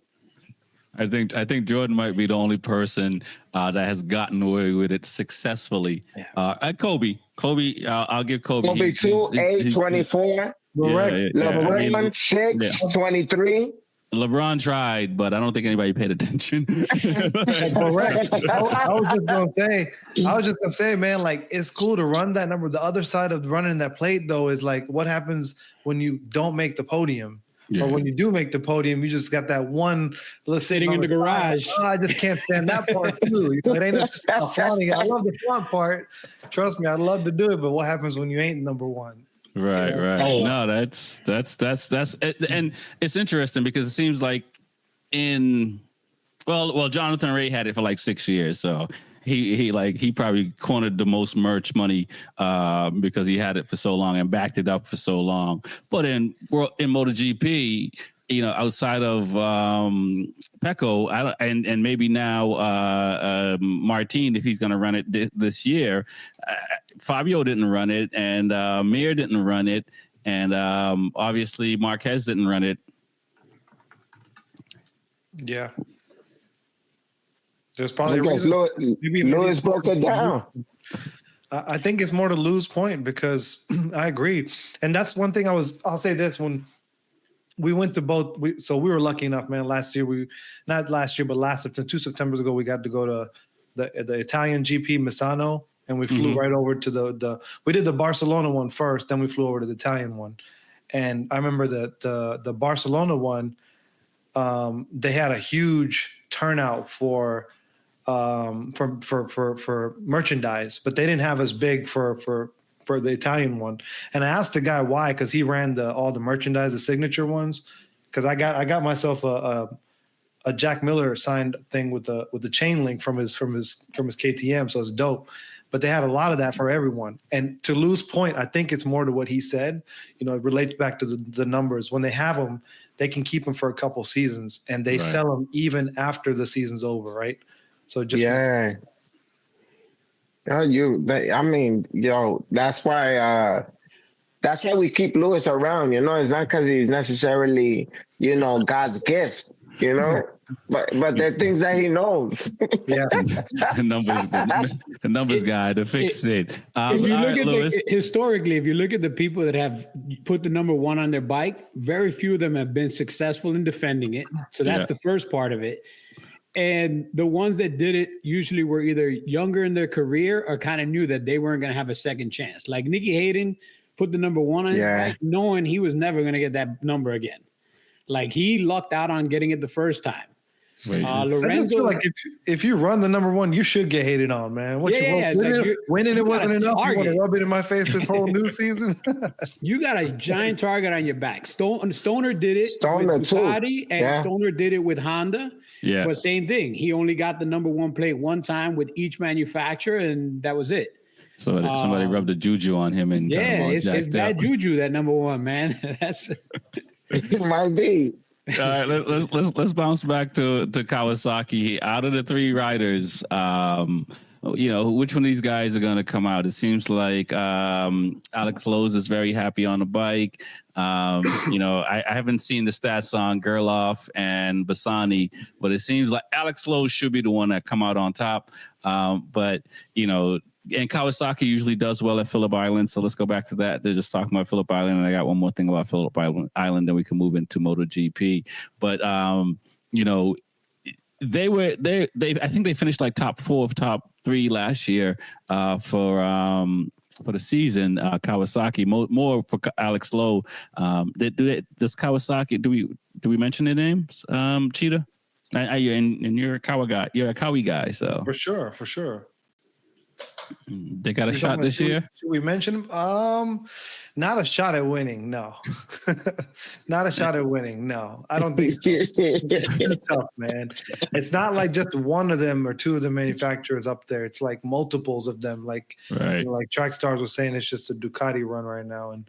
I think Jordan might be the only person that has gotten away with it successfully. Kobe, I'll give Kobe. Kobe 2, 8, 24. Correct. LeBron 6, 23. LeBron tried, but I don't think anybody paid attention. Correct. I was just gonna say, man, like it's cool to run that number. The other side of running that plate, though, is like what happens when you don't make the podium. Yeah. Or when you do make the podium, you just got that one. Let's sitting in the garage. I just can't stand that part too. You know, it ain't just flaunting. I love the front part. Trust me, I'd love to do it. But what happens when you ain't number one? Right, Yeah. right. No, that's and it's interesting because it seems like Jonathan Ray had it for like 6 years, so he probably cornered the most merch money because he had it for so long and backed it up for so long. But in MotoGP, you know, outside of Pecco, and maybe now Martin, if he's going to run it this year, Fabio didn't run it, and Mir didn't run it, and obviously Marquez didn't run it. Yeah. There's probably Because Lewis broke it down. I think it's more to Lou's point because I agree. And that's one thing I'll say this, when we went to both, so we were lucky enough, man, last year, not last year, but last September, 2 Septembers ago, we got to go to the Italian GP Misano, and we flew right over to we did the Barcelona one first, then we flew over to the Italian one. And I remember that the Barcelona one, they had a huge turnout for merchandise, but they didn't have as big for the Italian one. And I asked the guy why, because he ran all the merchandise, the signature ones. Because I got myself a Jack Miller signed thing with the chain link from his KTM, so it's dope. But they had a lot of that for everyone. And to Lou's point, I think it's more to what he said. You know, it relates back to the numbers. When they have them, they can keep them for a couple seasons, and they sell them even after the season's over, right? So just I mean, that's why we keep Lewis around. You know, it's not because he's necessarily, you know, God's gift. You know, but there are things that he knows. Yeah, the numbers guy to fix it. If you look at historically, if you look at the people that have put the number one on their bike, very few of them have been successful in defending it. So that's the first part of it. And the ones that did it usually were either younger in their career or kind of knew that they weren't going to have a second chance. Like Nicky Hayden put the number one on his bike, knowing he was never going to get that number again. Like he lucked out on getting it the first time. Lorenzo, I just feel like if you run the number one, you should get hated on, man. Winning it wasn't enough. You want to rub it in my face this whole new season? You got a giant target on your back. Stoner did it with Ducati, and Stoner did it with Honda. Yeah, but same thing. He only got the number one plate one time with each manufacturer, and that was it. So somebody rubbed a juju on him, and it's bad juju, that number one, man. That's it might be. All right, let's bounce back to Kawasaki. Out of the three riders, you know, which one of these guys are going to come out? It seems like Alex Lowe's is very happy on the bike. You know, I haven't seen the stats on Gerloff and Bassani, but it seems like Alex Lowe should be the one that come out on top. But, you know, and Kawasaki usually does well at Phillip Island. So let's go back to that. They're just talking about Phillip Island. And I got one more thing about Phillip Island, then we can move into MotoGP. But, you know, I think they finished like top 4 of top 3 last year for the season. Kawasaki, more for Alex Lowe. Does Kawasaki, do we mention their names? Cheetah? And you're a Kawa guy. You're a Kawi guy. So for sure. They got a shot this year? Should we mention them? Not a shot at winning, no. Not a shot at winning, no. I don't think so. It's tough, man. It's not like just one of them or two of the manufacturers up there. It's like multiples of them. Like, you know, like Trax Starz was saying, it's just a Ducati run right now. And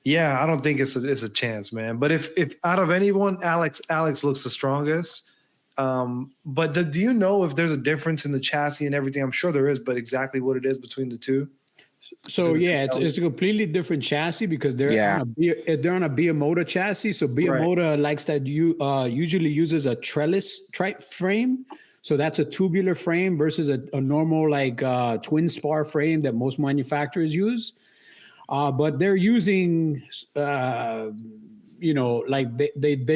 I don't think it's a chance, man. But if out of anyone, Alex looks the strongest. But do you know if there's a difference in the chassis and everything? I'm sure there is, but exactly what it is between the two? So yeah, it's a completely different chassis because they're on a Biamoto chassis. So Biamoto likes that usually uses a trellis type frame. So that's a tubular frame versus a normal twin spar frame that most manufacturers use. But they're using they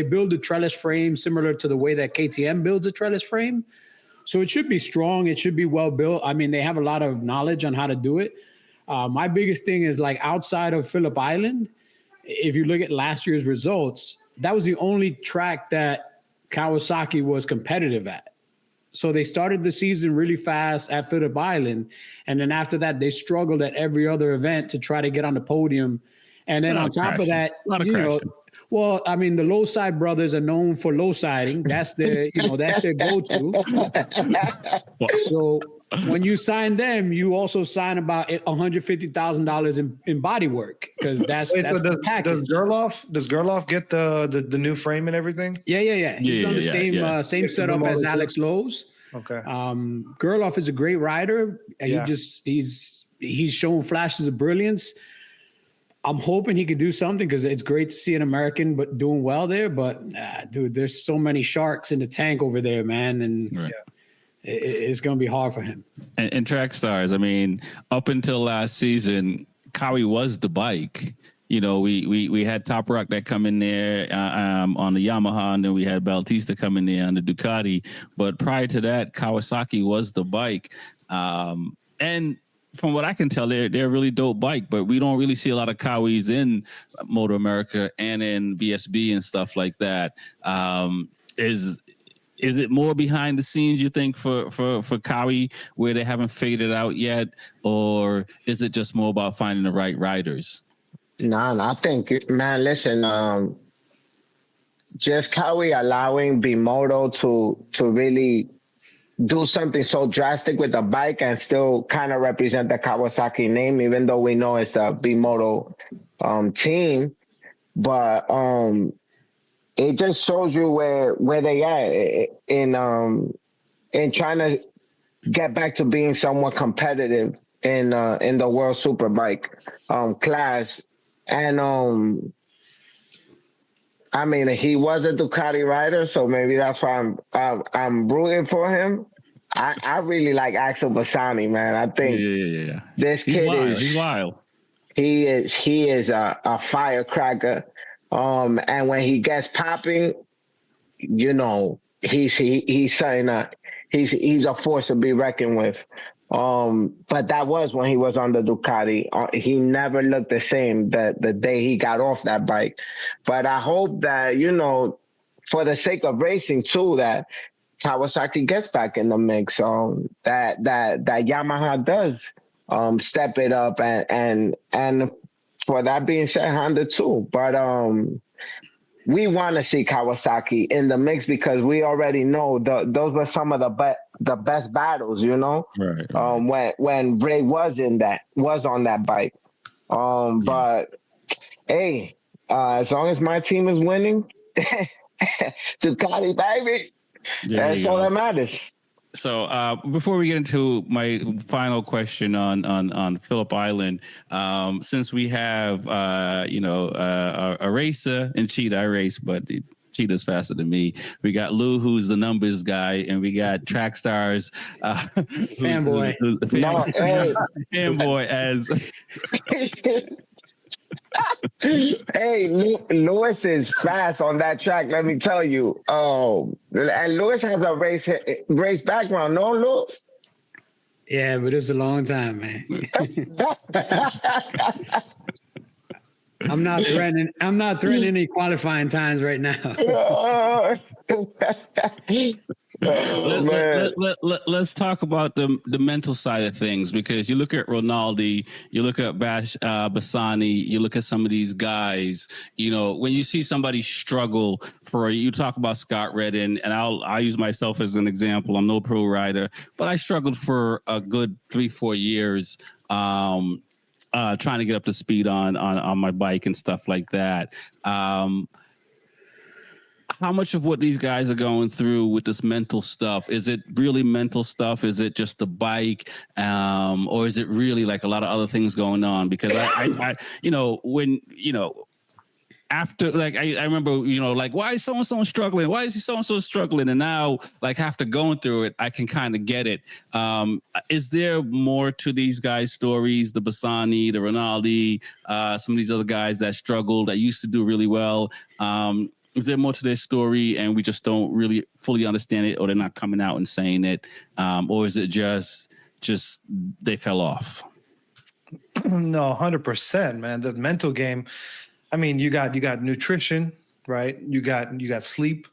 build a trellis frame similar to the way that KTM builds a trellis frame. So it should be strong. It should be well built. I mean, they have a lot of knowledge on how to do it. My biggest thing is outside of Phillip Island, if you look at last year's results, that was the only track that Kawasaki was competitive at. So they started the season really fast at Phillip Island. And then after that, they struggled at every other event to try to get on the podium. And then on top of that, the low side brothers are known for low siding. That's their go-to. So when you sign them, you also sign about $150,000 in body work because that's the package. Does Gerloff get the new frame and everything? Yeah. He's on the same setup as Alex Lowe's. Okay. Gerloff is a great rider. He's shown flashes of brilliance. I'm hoping he could do something because it's great to see an American but doing well there. But dude, there's so many sharks in the tank over there, man, and it's going to be hard for him. And Trax Starz, I mean, up until last season, Kawi was the bike. You know, we had Top Rock that come in there on the Yamaha, and then we had Bautista come in there on the Ducati. But prior to that, Kawasaki was the bike. And from what I can tell, they're a really dope bike, but we don't really see a lot of Kawis in Moto America and in BSB and stuff like that. Is it more behind the scenes, you think, for Kawi, where they haven't figured it out yet? Or is it just more about finding the right riders? No, I think, man, listen, just Kawi allowing Bimoto to really do something so drastic with the bike and still kind of represent the Kawasaki name, even though we know it's a Bimoto team. But it just shows you where they at in trying to get back to being somewhat competitive in the World Superbike class. And I mean, he was a Ducati rider, so maybe that's why I'm rooting for him. I really like Axel Bassani, man. I think this kid he's wild. He is a firecracker. And when he gets popping, you know, he's saying he's a force to be reckoned with. But that was when he was on the Ducati. He never looked the same the day he got off that bike. But I hope that, you know, for the sake of racing too, that Kawasaki gets back in the mix. That Yamaha does step it up, and for that being said, Honda too. But we want to see Kawasaki in the mix because we already know those were some of the best battles, you know. Right. When Ray was on that bike. But hey, as long as my team is winning, Ducati baby, that's all that matters. So before we get into my final question on Phillip Island, since we have a racer in Cheetah, I race, but Cheetah's faster than me. We got Lou, who's the numbers guy, and we got Trax Starz, fanboy, fanboy as. Hey, Lewis is fast on that track, let me tell you. And Lewis has a race background, no, Lewis? Yeah, but it's a long time, man. I'm not threatening any qualifying times right now. Let's talk about the mental side of things, because you look at Ronaldo, you look at Bassani, you look at some of these guys. You know, when you see somebody struggle you talk about Scott Redden, and I'll use myself as an example. I'm no pro rider, but I struggled for a good 3-4 years. Trying to get up to speed on my bike and stuff like that. how much of what these guys are going through with this mental stuff, is it really mental stuff? Is it just the bike? Or is it really like a lot of other things going on? Because I when, after, like, I remember, like, why is so-and-so struggling? Why is he so-and-so struggling? And now, like, after going through it, I can kind of get it. Is there more to these guys' stories, the Bassani, the Rinaldi, some of these other guys that struggled, that used to do really well? Is there more to their story and we just don't really fully understand it, or they're not coming out and saying it? Or is it just they fell off? No, 100%, man. The mental game. I mean, you got nutrition, right? You got sleep,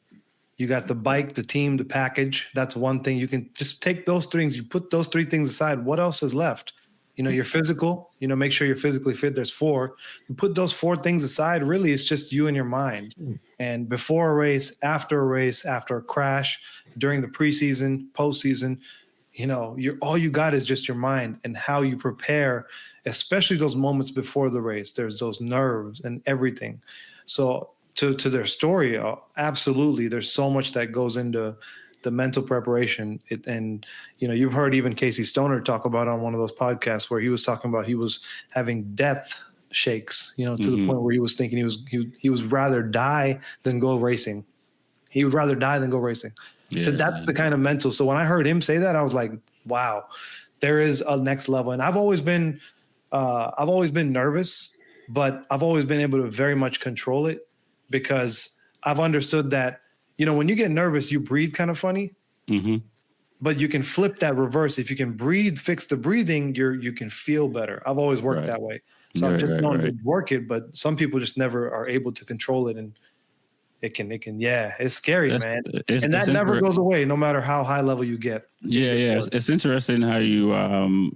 you got the bike, the team, the package. That's one thing. You can just take those things, you put those 3 things aside. What else is left? Your physical, make sure you're physically fit. There's 4. You put those 4 things aside. Really, it's just you and your mind. And before a race, after a crash, during the preseason, postseason, all you got is just your mind and how you prepare, especially those moments before the race. There's those nerves and everything. So to their story, absolutely, there's so much that goes into the mental preparation. You've heard even Casey Stoner talk about on one of those podcasts where he was talking about he was having death shakes, to the point where he was thinking he was rather die than go racing. He would rather die than go racing. Yeah. So that's the kind of mental. So when I heard him say that, I was like, wow, there is a next level. And I've always been nervous, but I've always been able to very much control it, because I've understood that, when you get nervous, you breathe kind of funny, but you can flip that reverse. If you can breathe, fix the breathing, you can feel better. I've always worked that way. So I'm just known to work it, but some people just never are able to control it. And it can, it's scary, man. And that never goes away, no matter how high level you get. Yeah. It's interesting how you,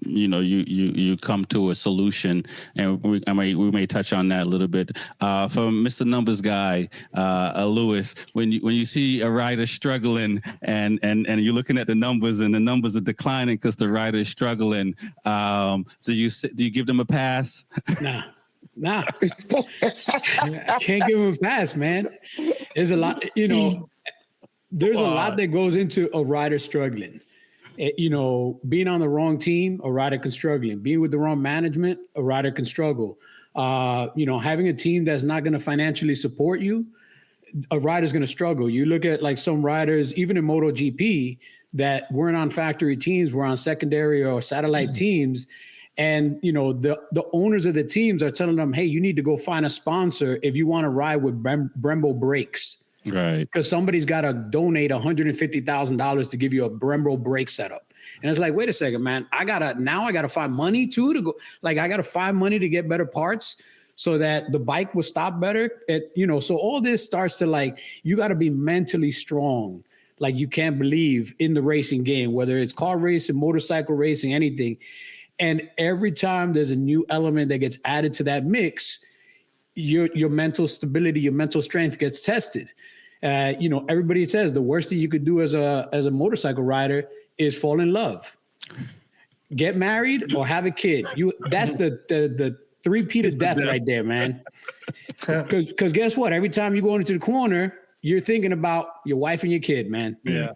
you come to a solution, and we may touch on that a little bit. From Mr. Numbers guy, Louis, when you see a rider struggling and you're looking at the numbers and the numbers are declining because the rider is struggling, do you give them a pass? Nah. I can't give him a pass, man. There's a lot, there's a lot that goes into a rider struggling. Being on the wrong team, a rider can struggle. Being with the wrong management, a rider can struggle. Having a team that's not going to financially support you, a rider's going to struggle. You look at like some riders, even in MotoGP, that weren't on factory teams, were on secondary or satellite teams. And, the owners of the teams are telling them, hey, you need to go find a sponsor if you want to ride with Brembo brakes. Right. Because somebody's got to donate $150,000 to give you a Brembo brake setup. And it's like, wait a second, man, I got to find money too to go. Like, I got to find money to get better parts so that the bike will stop better. So all this starts to, like, you got to be mentally strong. Like, you can't believe in the racing game, whether it's car racing, motorcycle racing, anything. And every time there's a new element that gets added to that mix, your mental stability, your mental strength gets tested. Everybody says the worst thing you could do as a motorcycle rider is fall in love, get married, or have a kid. That's the three-peat of death right there, man. Because guess what? Every time you go into the corner, you're thinking about your wife and your kid, man. Yeah.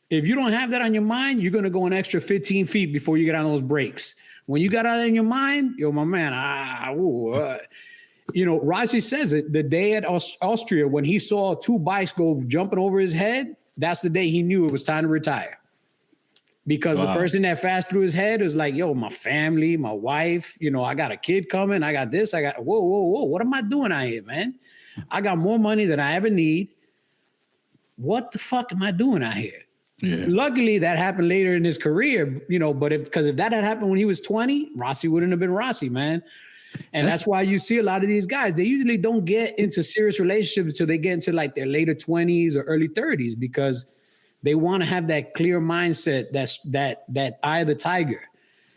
If you don't have that on your mind, you're going to go an extra 15 feet before you get on those brakes. When you got that in your mind, my man, Rossi says it, the day at Austria, when he saw 2 bikes go jumping over his head, that's the day he knew it was time to retire. Because the first thing that flashed through his head was like, my family, my wife, I got a kid coming. I got this. Whoa. What am I doing out here, man? I got more money than I ever need. What the fuck am I doing out here? Yeah. Luckily, that happened later in his career, but if that had happened when he was 20, Rossi wouldn't have been Rossi, man. And that's why you see a lot of these guys, they usually don't get into serious relationships until they get into like their later 20s or early 30s, because they want to have that clear mindset, that eye of the tiger.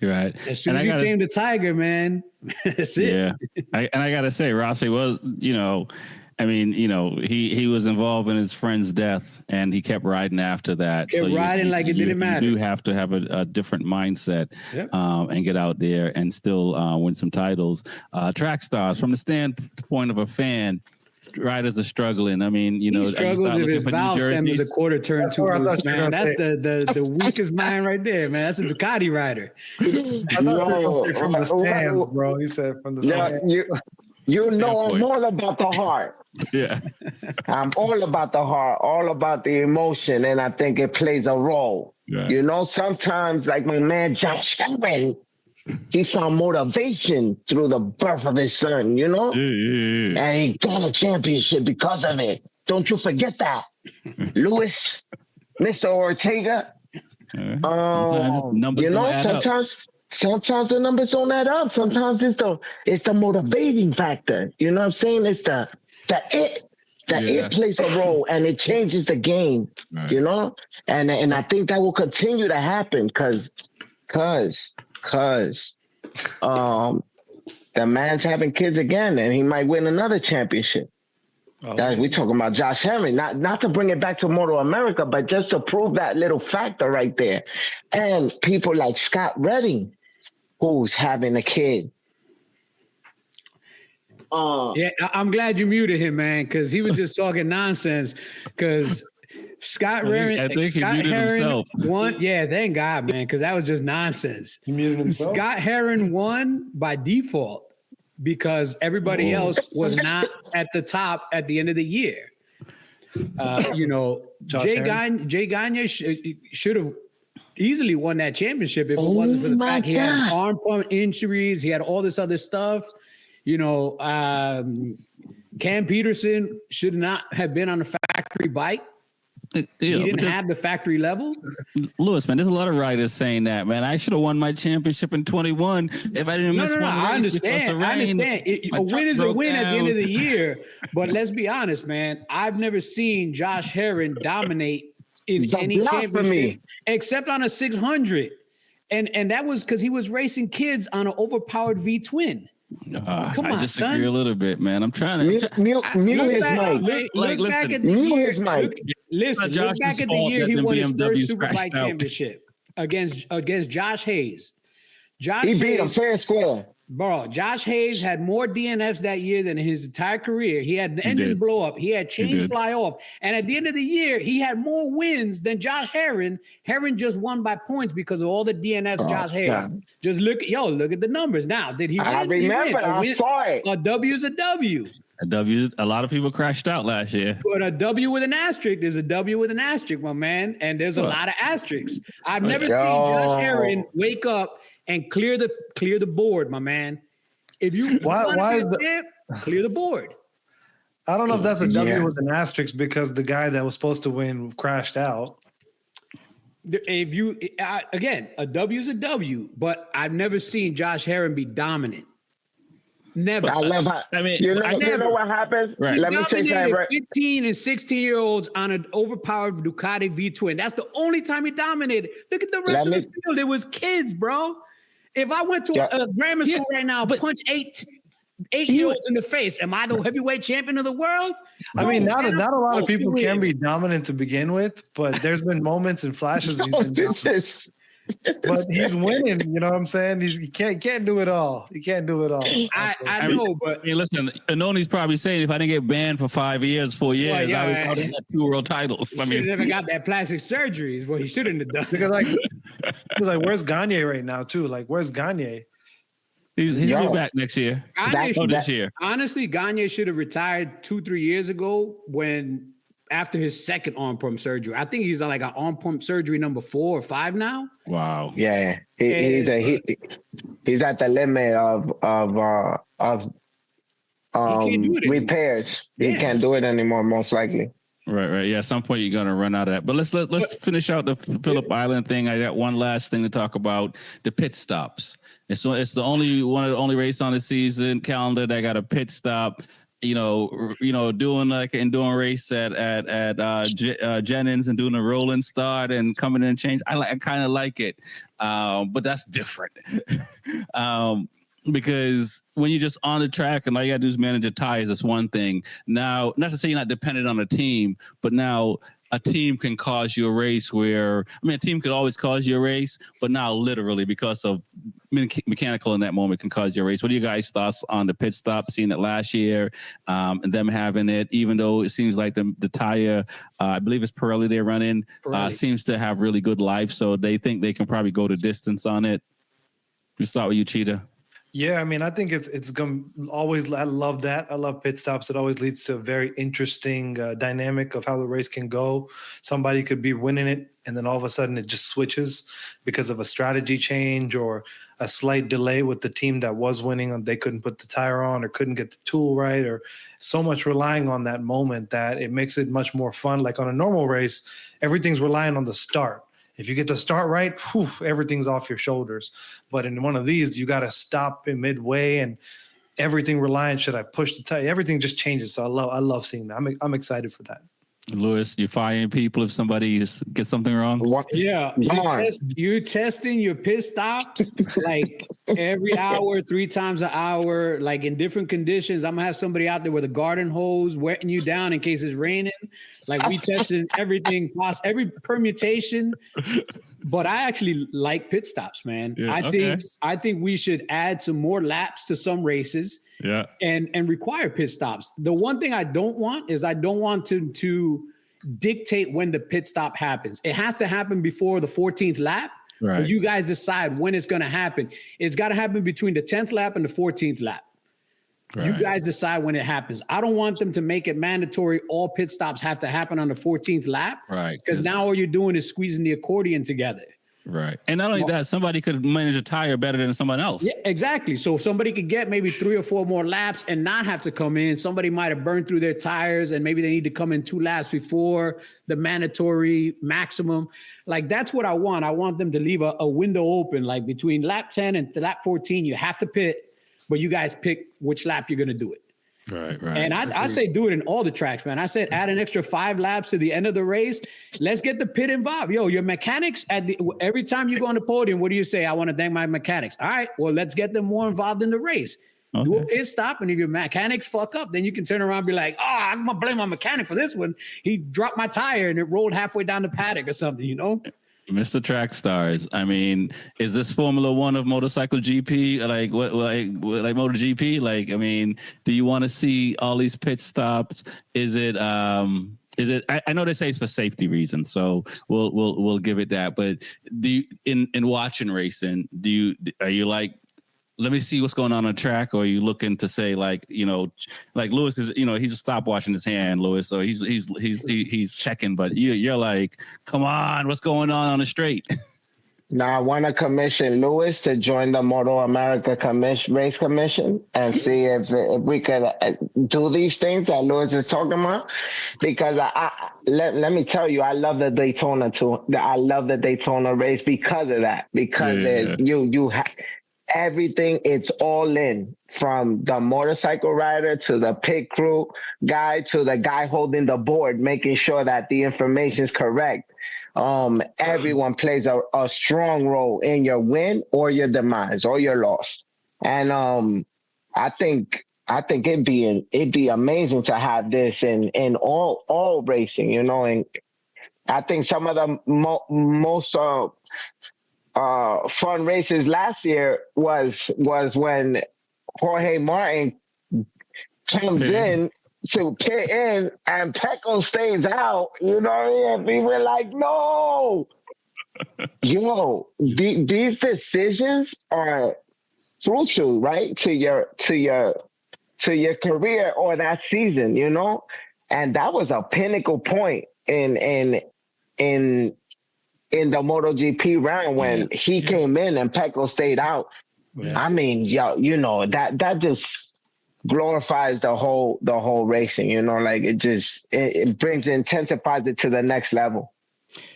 Right. As soon as you tame the tiger, man, that's it. Yeah. I got to say, Rossi was, he was involved in his friend's death, and he kept riding after that. Kept riding like it didn't matter. You do have to have a different mindset, and get out there and still win some titles. Trax Starz, from the standpoint of a fan, riders are struggling. I mean, you know, he struggles if his valve stem is a quarter turn too loose, man. That's the weakest mind right there, man. That's a Ducati rider. I thought from the stands, bro. He said from the stands. You know, I'm all about the heart. Yeah. I'm all about the heart, all about the emotion, and I think it plays a role. Right. You know, sometimes, like my man Josh Allen, he found motivation through the birth of his son, you know? Yeah. And he got a championship because of it. Don't you forget that. Louis, Mr. Ortega. You know, sometimes the numbers don't add up. Sometimes it's the motivating factor. You know what I'm saying? It's the it plays a role and it changes the game. Right. You know, and I think that will continue to happen because the man's having kids again and he might win another championship. We talking about Josh Herring, not to bring it back to Moto America, but just to prove that little factor right there. And people like Scott Redding, who's having a kid. Yeah, I'm glad you muted him, man, because he was just talking nonsense. Because Scott Redding, I think Scott he muted Herring himself. won. Yeah, thank God, man, because that was just nonsense. He muted himself. Scott Herring won by default because everybody else was not at the top at the end of the year. You know, Jay Gagne should have easily won that championship if it wasn't for the fact he had arm pump injuries. He had all this other stuff. You know, Cam Peterson should not have been on a factory bike. He didn't have the factory level. Lewis, man, there's a lot of riders saying that, man. I should have won my championship in 21 if I didn't miss one race. I understand. A win is a win at the end of the year. But let's be honest, man. I've never seen Josh Herring dominate in any championship except on a 600. And that was because he was racing kids on an overpowered V-twin. Come on, I disagree a little bit, man. I'm trying to look back at the year. Look back at the year he won his first Superbike championship against Josh Hayes. He beat him fair and square. Bro, Josh Hayes had more DNFs that year than his entire career. He had engines blow up. He had chains fly off. And at the end of the year, he had more wins than Josh Herring. Herring just won by points because of all the DNFs Josh Hayes. God. Just look at the numbers. Now, did he win? I remember. I saw it. A W is a W. A lot of people crashed out last year. But a W with an asterisk is a W with an asterisk, my man. And there's a lot of asterisks. I've never seen Josh Herring wake up and clear the board, my man. If you why is clear the board. I don't know if that's a W with an asterisk because the guy that was supposed to win crashed out. If you again, a W is a W, but I've never seen Josh Herring be dominant. Never. I love how, I mean, you know what happens? Right. Let me tell you something. 15 and 16-year-olds on an overpowered Ducati V-twin. That's the only time he dominated. Look at the rest of the field. It was kids, bro. If I went to a grammar school right now, punch 8-year-olds in the face, am I the heavyweight champion of the world? I mean, not a lot of people can be dominant to begin with, but there's been moments and flashes. But he's winning, you know what I'm saying? He can't do it all. He can't do it all. I know, but listen, Anoni's probably saying if I didn't get banned for 4 years, I would have had 2 world titles. I mean, never got that plastic surgery is what he shouldn't have done. Because where's Gagne right now too? Like, where's Gagne? He's be back next year. This year. Honestly, Gagne should have retired 2-3 years ago after his second arm pump surgery. I think he's on like an arm pump surgery number 4 or 5 now. Wow. Yeah. He's at the limit of repairs. He can't do it anymore, most likely. Right. Yeah, at some point you're gonna run out of that. But let's finish out the Phillip Island thing. I got one last thing to talk about: the pit stops. It's the only race on the season calendar that got a pit stop. You know, doing like an endurance race at Jennings and doing a rolling start and coming in and change. I kind of like it, but that's different. Because when you're just on the track and all you gotta do is manage the tires, that's one thing. Now, not to say you're not dependent on a team, but now a team can cause you a race where, I mean, a team could always cause you a race, but now literally because of mechanical in that moment can cause you a race. What are you guys' thoughts on the pit stop, seeing it last year, and them having it, even though it seems like the tire, I believe it's Pirelli they're running, seems to have really good life, so they think they can probably go the distance on it. We start with you, Cheetah. Yeah, I mean, I think it's going to always, I love that. I love pit stops. It always leads to a very interesting dynamic of how the race can go. Somebody could be winning it, and then all of a sudden it just switches because of a strategy change or a slight delay with the team that was winning, and they couldn't put the tire on or couldn't get the tool right, or so much relying on that moment that it makes it much more fun. Like on a normal race, everything's relying on the start. If you get the start right, whew, everything's off your shoulders. But in one of these, you got to stop in midway, and everything reliant. Should I push the tire? Everything just changes. So I love seeing that. I'm excited for that. Louis, you firing people if somebody gets something wrong? What? Yeah, you're testing your pit stops like every hour, 3 times an hour, like in different conditions. I'm gonna have somebody out there with a garden hose wetting you down in case it's raining. Like we tested everything, every permutation. But I actually like pit stops, man. Yeah, I think we should add some more laps to some races. Yeah, and require pit stops. The one thing I don't want is I don't want to dictate when the pit stop happens. It has to happen before the 14th lap. Right. You guys decide when it's going to happen. It's got to happen between the 10th lap and the 14th lap. Right. You guys decide when it happens. I don't want them to make it mandatory. All pit stops have to happen on the 14th lap. Right. Because now all you're doing is squeezing the accordion together. Right. And not only that, somebody could manage a tire better than someone else. Yeah, exactly. So somebody could get maybe 3 or 4 more laps and not have to come in. Somebody might have burned through their tires and maybe they need to come in 2 laps before the mandatory maximum. Like, that's what I want. I want them to leave a window open, like between lap 10 and lap 14, you have to pit, but you guys pick which lap you're going to do it. Right. And I say do it in all the tracks, man. I said add an extra 5 laps to the end of the race. Let's get the pit involved. Yo, your mechanics, every time you go on the podium, what do you say? I want to thank my mechanics. All right, well, let's get them more involved in the race. Okay. Do a pit stop, and if your mechanics fuck up, then you can turn around and be like, oh, I'm going to blame my mechanic for this one. He dropped my tire, and it rolled halfway down the paddock or something, you know? Mr. Trax Starz, I mean, is this Formula One of motorcycle GP? Like what, like MotoGP? Like, I mean, do you want to see all these pit stops? Is it? I know they say it's for safety reasons, so we'll give it that. But do you, in watching racing, are you like, let me see what's going on the track, or are you looking to say, like, you know, like Louis is, you know, he's just stop washing his hand, Louis, so he's checking, but you're like, come on, what's going on the straight? Now I want to commission Louis to join the Moto America Race Commission and see if we could do these things that Louis is talking about. Because let me tell you, I love the Daytona too. I love the Daytona race because of that. Because you have everything, it's all in, from the motorcycle rider to the pit crew guy to the guy holding the board, making sure that the information is correct. Everyone plays a strong role in your win or your demise or your loss. And I think it'd be amazing to have this in all racing, you know. And I think some of the most fun races last year was when Jorge Martin comes in to pit in and Pecco stays out, you know, and we were like, no. Yo, these decisions are crucial, right, to your career or that season, you know. And that was a pinnacle point in the MotoGP round when he came in and Pecco stayed out. Yeah. I mean, you know, that just glorifies the whole racing, you know, like it brings, intensifies it to the next level.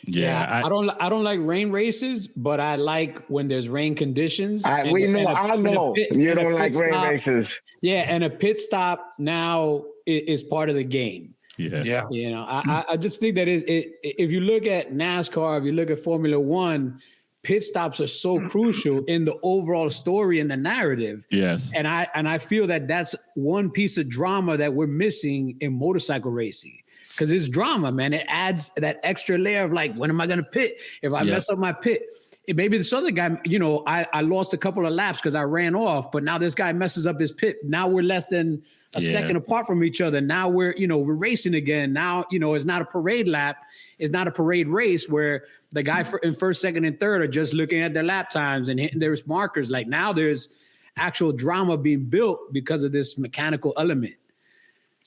Yeah, I don't like rain races, but I like when there's rain conditions. I know you don't like rain races. Yeah, and a pit stop now is part of the game. Yeah. You know, I just think that if you look at NASCAR, if you look at Formula One, pit stops are so crucial in the overall story and the narrative. Yes. And I feel that that's one piece of drama that we're missing in motorcycle racing. because it's drama, man. It adds that extra layer of like, when am I going to pit? If I mess up my pit, maybe this other guy, I lost a couple of laps because I ran off, but now this guy messes up his pit. Now we're less than a second apart from each other. Now we're racing again. Now, it's not a parade lap. It's not a parade race where the guy in first, second, and third are just looking at their lap times and hitting their markers. Like, now there's actual drama being built because of this mechanical element.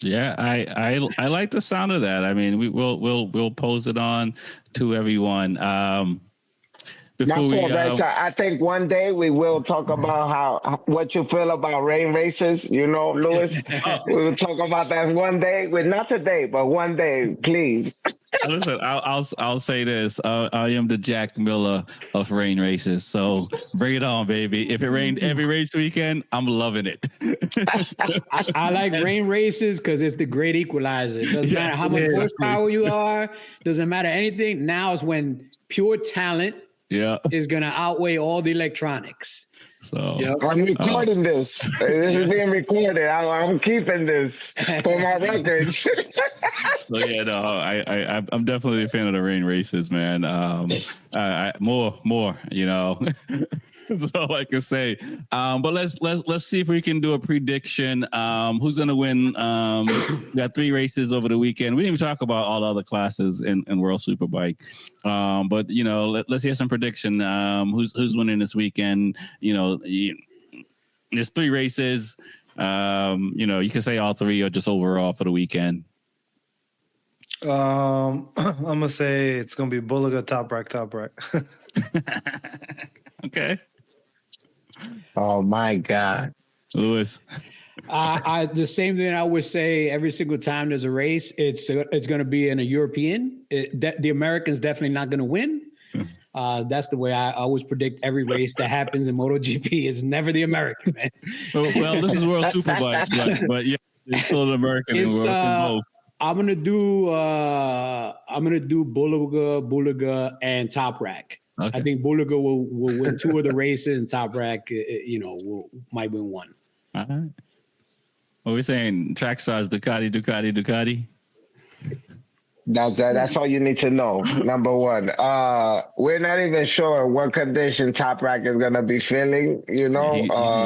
Yeah, I like the sound of that. I mean, we'll pose it on to everyone. I think one day we will talk about what you feel about rain races. Louis, we will talk about that one day. Not today, but one day, please. Listen, I'll say this. I am the Jack Miller of rain races. So bring it on, baby. If it rained every race weekend, I'm loving it. I like rain races because it's the great equalizer. It doesn't matter how much horsepower you are. Doesn't matter anything. Now is when pure talent is going to outweigh all the electronics. So I'm recording this. This is being recorded. I'm keeping this for my record. So I'm definitely a fan of the rain races, man. More. That's all I can say. But let's see if we can do a prediction. Who's gonna win? We got 3 races over the weekend. We didn't even talk about all the other classes in World Superbike. But let's hear some prediction. Who's winning this weekend? There's 3 races. You can say all 3 or just overall for the weekend. I'm gonna say it's gonna be Bulaga top rack. Okay. Oh my God, Louis. The same thing I would say every single time there's a race. It's going to be in a European. The Americans definitely not going to win. That's the way I always predict every race that happens in MotoGP. Is never the American, man. Well, this is World Superbike, but yeah, it's still an American. I'm gonna do Bulaga and Top Rack. Okay. I think Bulaga will win 2 of the races, and Top Rack, might win 1. All right. What are we saying? Trax Starz, Ducati. That's all you need to know. Number 1. We're not even sure what condition Top Rack is gonna be feeling. He's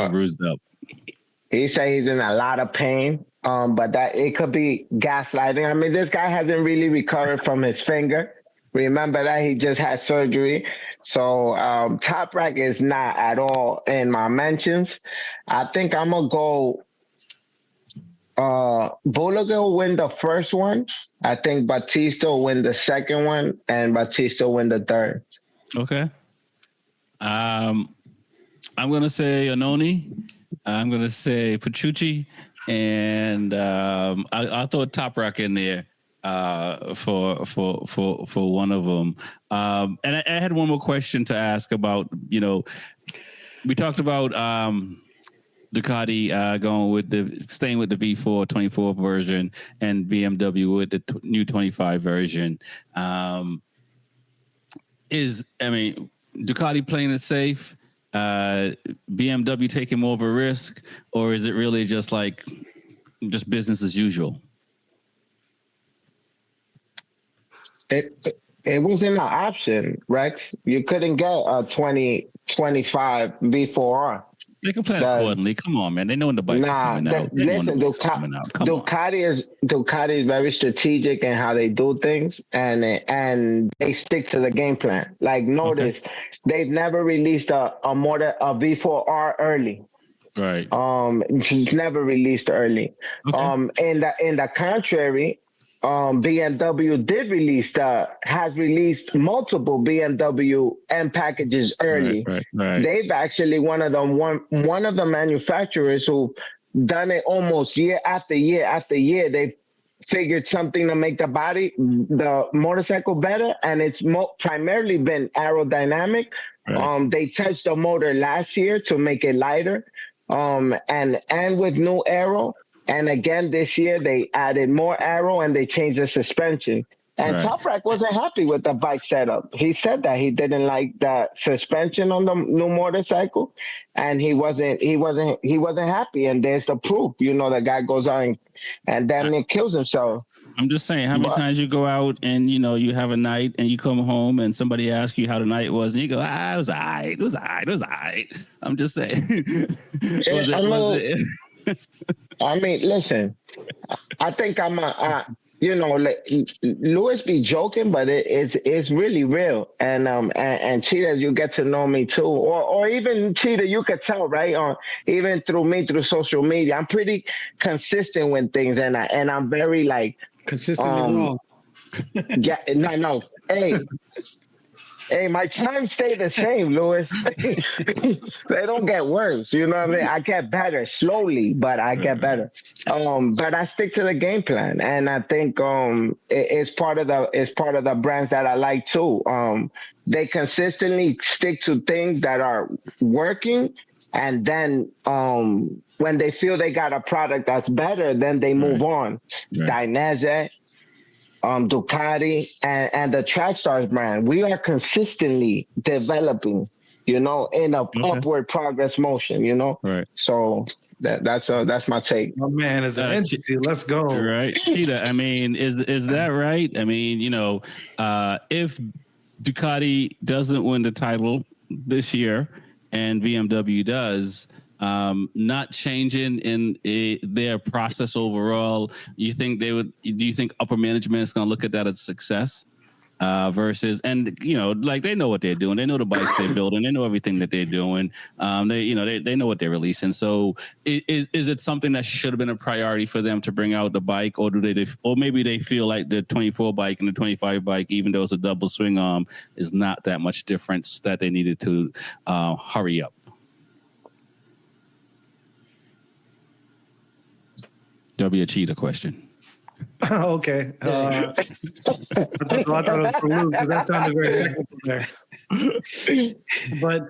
bruised up. He said he's in a lot of pain. But that it could be gaslighting. I mean, this guy hasn't really recovered from his finger. Remember that he just had surgery. So Top Rack is not at all in my mentions. I think I'm gonna go Bulaga will win the first one. I think Batista will win the second one, and Batista will win the third. Okay. I'm gonna say Anoni. I'm gonna say Pachucci. And I'll throw a Top Rack in there for one of them. And I had one more question to ask about. We talked about Ducati staying with the V4 24 version and BMW with the new 25 version. Ducati playing it safe? BMW taking more of a risk, or is it really just business as usual? It wasn't an option, Rex. You couldn't get a 2025 V4R. They can plan accordingly. Come on, man. They know when the bike's coming out. Ducati is very strategic in how they do things, and they stick to the game plan. Like, notice they've never released a V4R early. Right. He's never released early. Okay. In the contrary, BMW has released multiple BMW M packages early. Right. They've actually one of the manufacturers who done it almost year after year after year. They figured something to make the motorcycle better, and it's primarily been aerodynamic. Right. They touched the motor last year to make it lighter, and with new aero. And again, this year, they added more aero and they changed the suspension. And Top Rack wasn't happy with the bike setup. He said that he didn't like the suspension on the new motorcycle, and he wasn't happy. And there's the proof. The guy goes on and damn near kills himself. I'm just saying, how many But- times you go out and you have a night and you come home and somebody asks you how the night was and you go, it was alright, it was alright, it was alright. I'm just saying. I mean, listen, I think Louis be joking, but it's really real. And Cheetah, you get to know me too, or even Cheetah, you could tell, right? Or even through social media, I'm pretty consistent with things, and I'm very like consistently wrong. Yeah, no. Hey, my times stay the same, Louis. They don't get worse. You know what I mean? I get better slowly, but I get better. But I stick to the game plan, and I think it's part of the brands that I like too. They consistently stick to things that are working, and then when they feel they got a product that's better, then they move on. Right. Dainese, Ducati, and the Trax Starz brand, we are consistently developing, in a upward progress motion, Right. So that's my take. My man is an entity. Let's go. Right. Cheetah, I mean, is that right? I mean, if Ducati doesn't win the title this year and BMW does, not changing in their process overall, do you think upper management is going to look at that as success versus, and they know what they're doing, they know the bikes they're building, they know everything that they're doing, they know what they're releasing. So is it something that should have been a priority for them to bring out the bike, or maybe they feel like the 24 bike and the 25 bike, even though it's a double swing arm, is not that much difference that they needed to hurry up? There'll be a Cheetah question. Okay. I thought it was for Luke because that sounded very technical there. But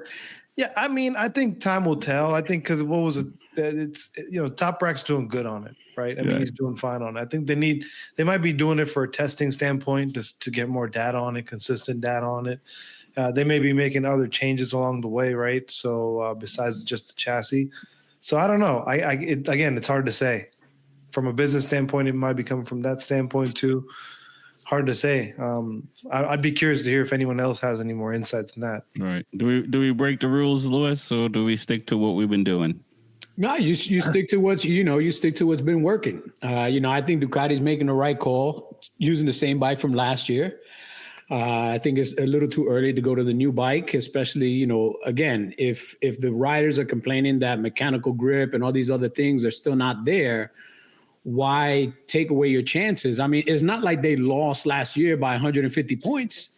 yeah, I mean, I think time will tell. I think because what was it? It's Top Rack's doing good on it, right? I mean, he's doing fine on it. I think they might be doing it for a testing standpoint, just to get more data on it, consistent data on it. They may be making other changes along the way, right? So besides just the chassis. So I don't know. Again, it's hard to say. From a business standpoint, it might be coming from that standpoint too. Hard to say. I'd be curious to hear if anyone else has any more insights than that. Right. Do we break the rules, Louis, or do we stick to what we've been doing? No, you stick to what's been working. I think Ducati's making the right call, using the same bike from last year. I think it's a little too early to go to the new bike, especially, again, if the riders are complaining that mechanical grip and all these other things are still not there, why take away your chances? I mean, it's not like they lost last year by 150 points.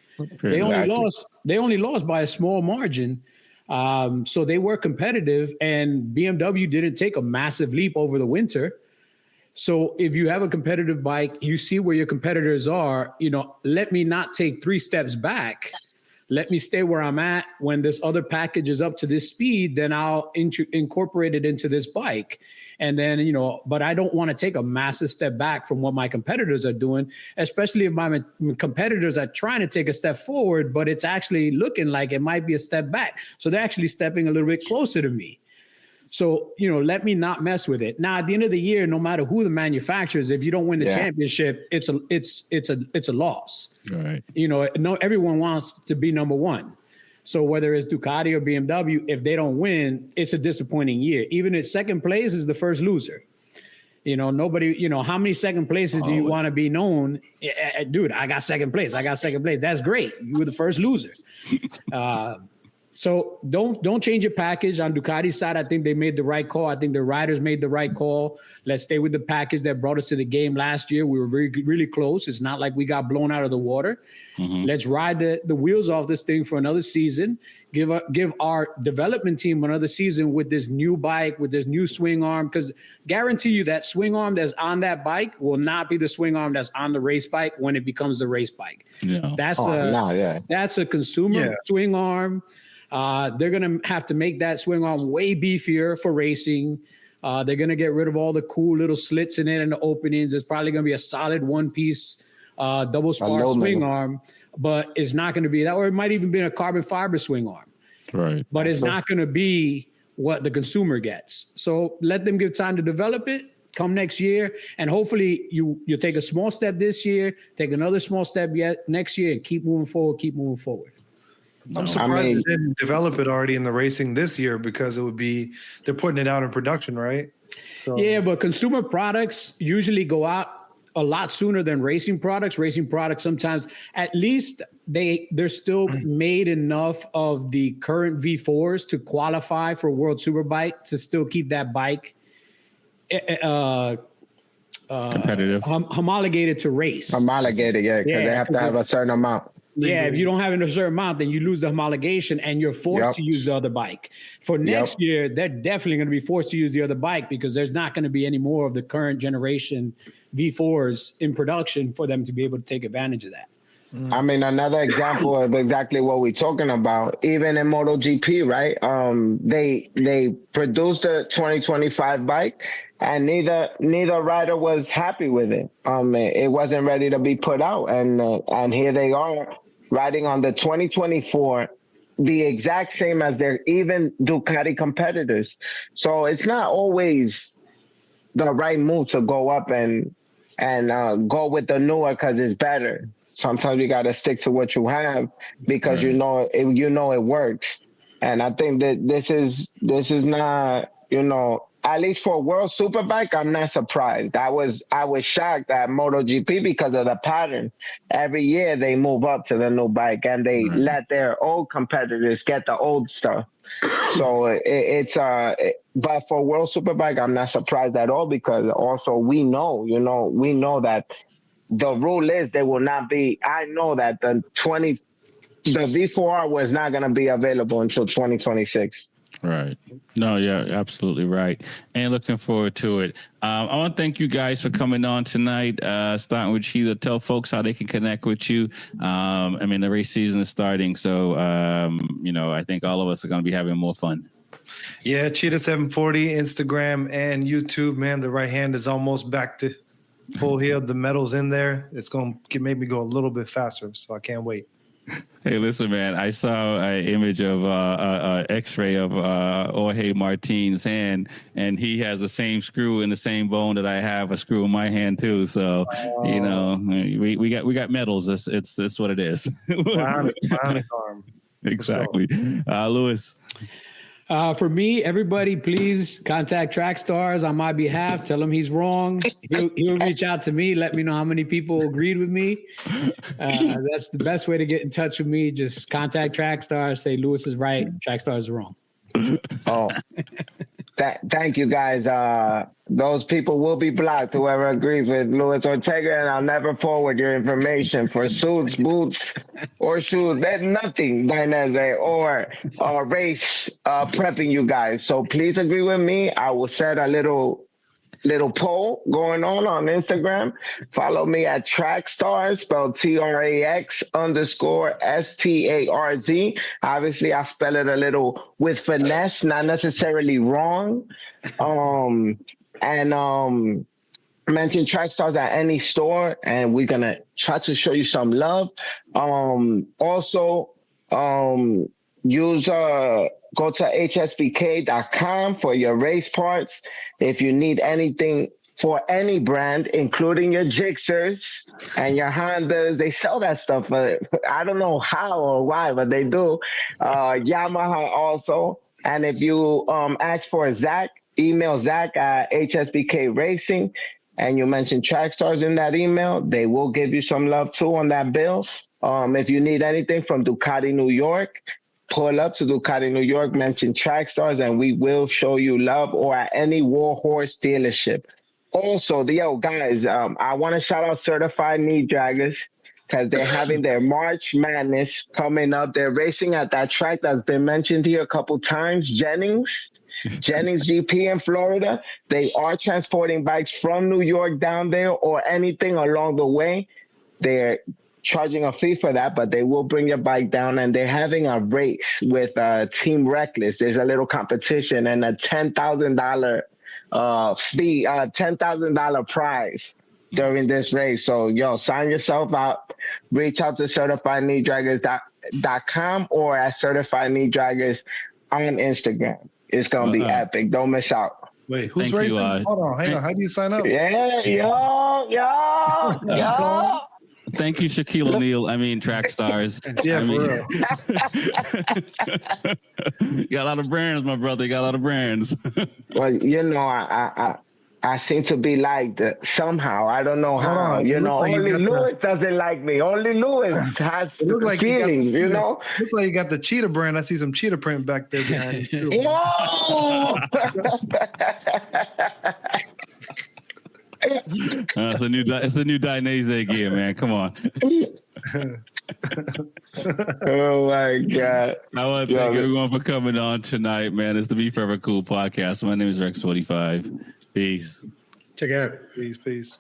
They only lost by a small margin. So they were competitive, and BMW didn't take a massive leap over the winter. So if you have a competitive bike, you see where your competitors are, let me not take 3 steps back. Let me stay where I'm at. When this other package is up to this speed, then I'll incorporate it into this bike. And then, but I don't want to take a massive step back from what my competitors are doing, especially if my competitors are trying to take a step forward, but it's actually looking like it might be a step back. So they're actually stepping a little bit closer to me. So, let me not mess with it. Now, at the end of the year, no matter who the manufacturer is, if you don't win the championship, it's a loss. Right. Everyone wants to be number one. So whether it's Ducati or BMW, if they don't win, it's a disappointing year. Even if second place is the first loser. Nobody, how many second places do you want to be known? Dude, I got second place. That's great. You were the first loser. So don't change your package. On Ducati's side, I think they made the right call. I think the riders made the right call. Let's stay with the package that brought us to the game last year. We were really close. It's not like we got blown out of the water. Mm-hmm. Let's ride the wheels off this thing for another season. Give our development team another season with this new bike, with this new swing arm, because guarantee you that swing arm that's on that bike will not be the swing arm that's on the race bike when it becomes the race bike. Yeah. That's a consumer swing arm. They're going to have to make that swing arm way beefier for racing. They're going to get rid of all the cool little slits in it and the openings. It's probably going to be a solid one-piece double spar swing arm, but it's not going to be that, or it might even be a carbon fiber swing arm. Right. But it's not going to be what the consumer gets. So let them give time to develop it. come next year, and hopefully you take a small step this year, take another small step yet next year, and keep moving forward. I'm surprised they didn't develop it already in the racing this year, because they're putting it out in production, right? So. Yeah, but consumer products usually go out a lot sooner than racing products. Racing products sometimes, at least they're still made enough of the current V4s to qualify for World Superbike, to still keep that bike competitive, homologated to race. Homologated, yeah, because they have to have a certain amount. Yeah, if you don't have a certain amount, then you lose the homologation and you're forced to use the other bike. For next year, they're definitely going to be forced to use the other bike, because there's not going to be any more of the current generation V4s in production for them to be able to take advantage of that. I mean, another example of exactly what we're talking about, even in MotoGP, right? They produced a 2025 bike, and neither rider was happy with it. It wasn't ready to be put out, and here they are riding on the 2024, the exact same as their even Ducati competitors. So it's not always the right move to go up and go with the newer because it's better. Sometimes you got to stick to what you have, because you know it works. And I think that this is not, at least for World Superbike, I'm not surprised. I was shocked at MotoGP because of the pattern. Every year they move up to the new bike, and they let their old competitors get the old stuff. So but for World Superbike, I'm not surprised at all, because also we know that the rule is they will not be. I know that the V4R was not going to be available until 2026. Right. No, yeah, absolutely right. And looking forward to it. I want to thank you guys for coming on tonight. Starting with Cheetah, tell folks how they can connect with you. The race season is starting, so I think all of us are going to be having more fun. Yeah, Cheetah 740, Instagram and YouTube. Man, the right hand is almost back to full heel. The metal's in there. It's going to make me go a little bit faster, so I can't wait. Hey, listen, man, I saw an image of X-ray of Jorge Martin's hand, and he has the same screw in the same bone that I have a screw in my hand too. So, we got metals. It's what it is. Bionic arm. Exactly. Louis. For me, everybody, please contact Trax Starz on my behalf. Tell him he's wrong. He'll reach out to me. Let me know how many people agreed with me. That's the best way to get in touch with me. Just contact Trax Starz. Say Louis is right. Trax Starz is wrong. Oh, thank you, guys. Those people will be blocked, whoever agrees with Louis Ortega, and I'll never forward your information for suits, boots, or shoes. There's nothing, Dainese, or race prepping you guys. So please agree with me. I will set a little poll going on Instagram. Follow me at Trax Starz, spelled TRAX_STARZ. Obviously, I spell it a little with finesse, not necessarily wrong. Mention Trax Starz at any store, and we're gonna try to show you some love. Go to hsbk.com for your race parts. If you need anything for any brand, including your Gixxers and your Hondas, they sell that stuff. I don't know how or why, but they do. Yamaha also. And if you ask for Zach, email Zach at HSBK Racing, and you mention Trax Starz in that email, they will give you some love too on that bill. If you need anything from Ducati New York, pull up to Ducati New York, mention Trax Starz, and we will show you love, or at any Warhorse dealership. Also, guys, I want to shout out Certified Knee Draggers, because they're having their March Madness coming up. They're racing at that track that's been mentioned here a couple times, Jennings GP in Florida. They are transporting bikes from New York down there, or anything along the way. They're charging a fee for that, but they will bring your bike down, and they're having a race with Team Reckless. There's a little competition and a $10,000 fee, $10,000 prize during this race. So, sign yourself up. Reach out to CertifiedKneeDraggers.com or at Certified Knee Draggers on Instagram. It's gonna be epic. Don't miss out. Wait, who's Thank you, racing? Hold on, hang on. How do you sign up? Yeah, yo. Thank you, Shaquille O'Neal. I mean, Trax Starz. Yeah, I for mean, you got a lot of brands, my brother. You got a lot of brands. Well, you know, I seem to be liked somehow. I don't know how. on. You It know, looked like you only got Louis doesn't like me. Only Louis has It looked like you got feelings, you know? Looks like you got the Cheetah brand. I see some Cheetah print back there behind you. Too. Whoa! It's a new Dainese gear, man. Come on. Oh my God. I want to thank everyone for coming on tonight, man. It's the B4evaKool podcast. My name is Rex 45. Peace. Check it out. Peace.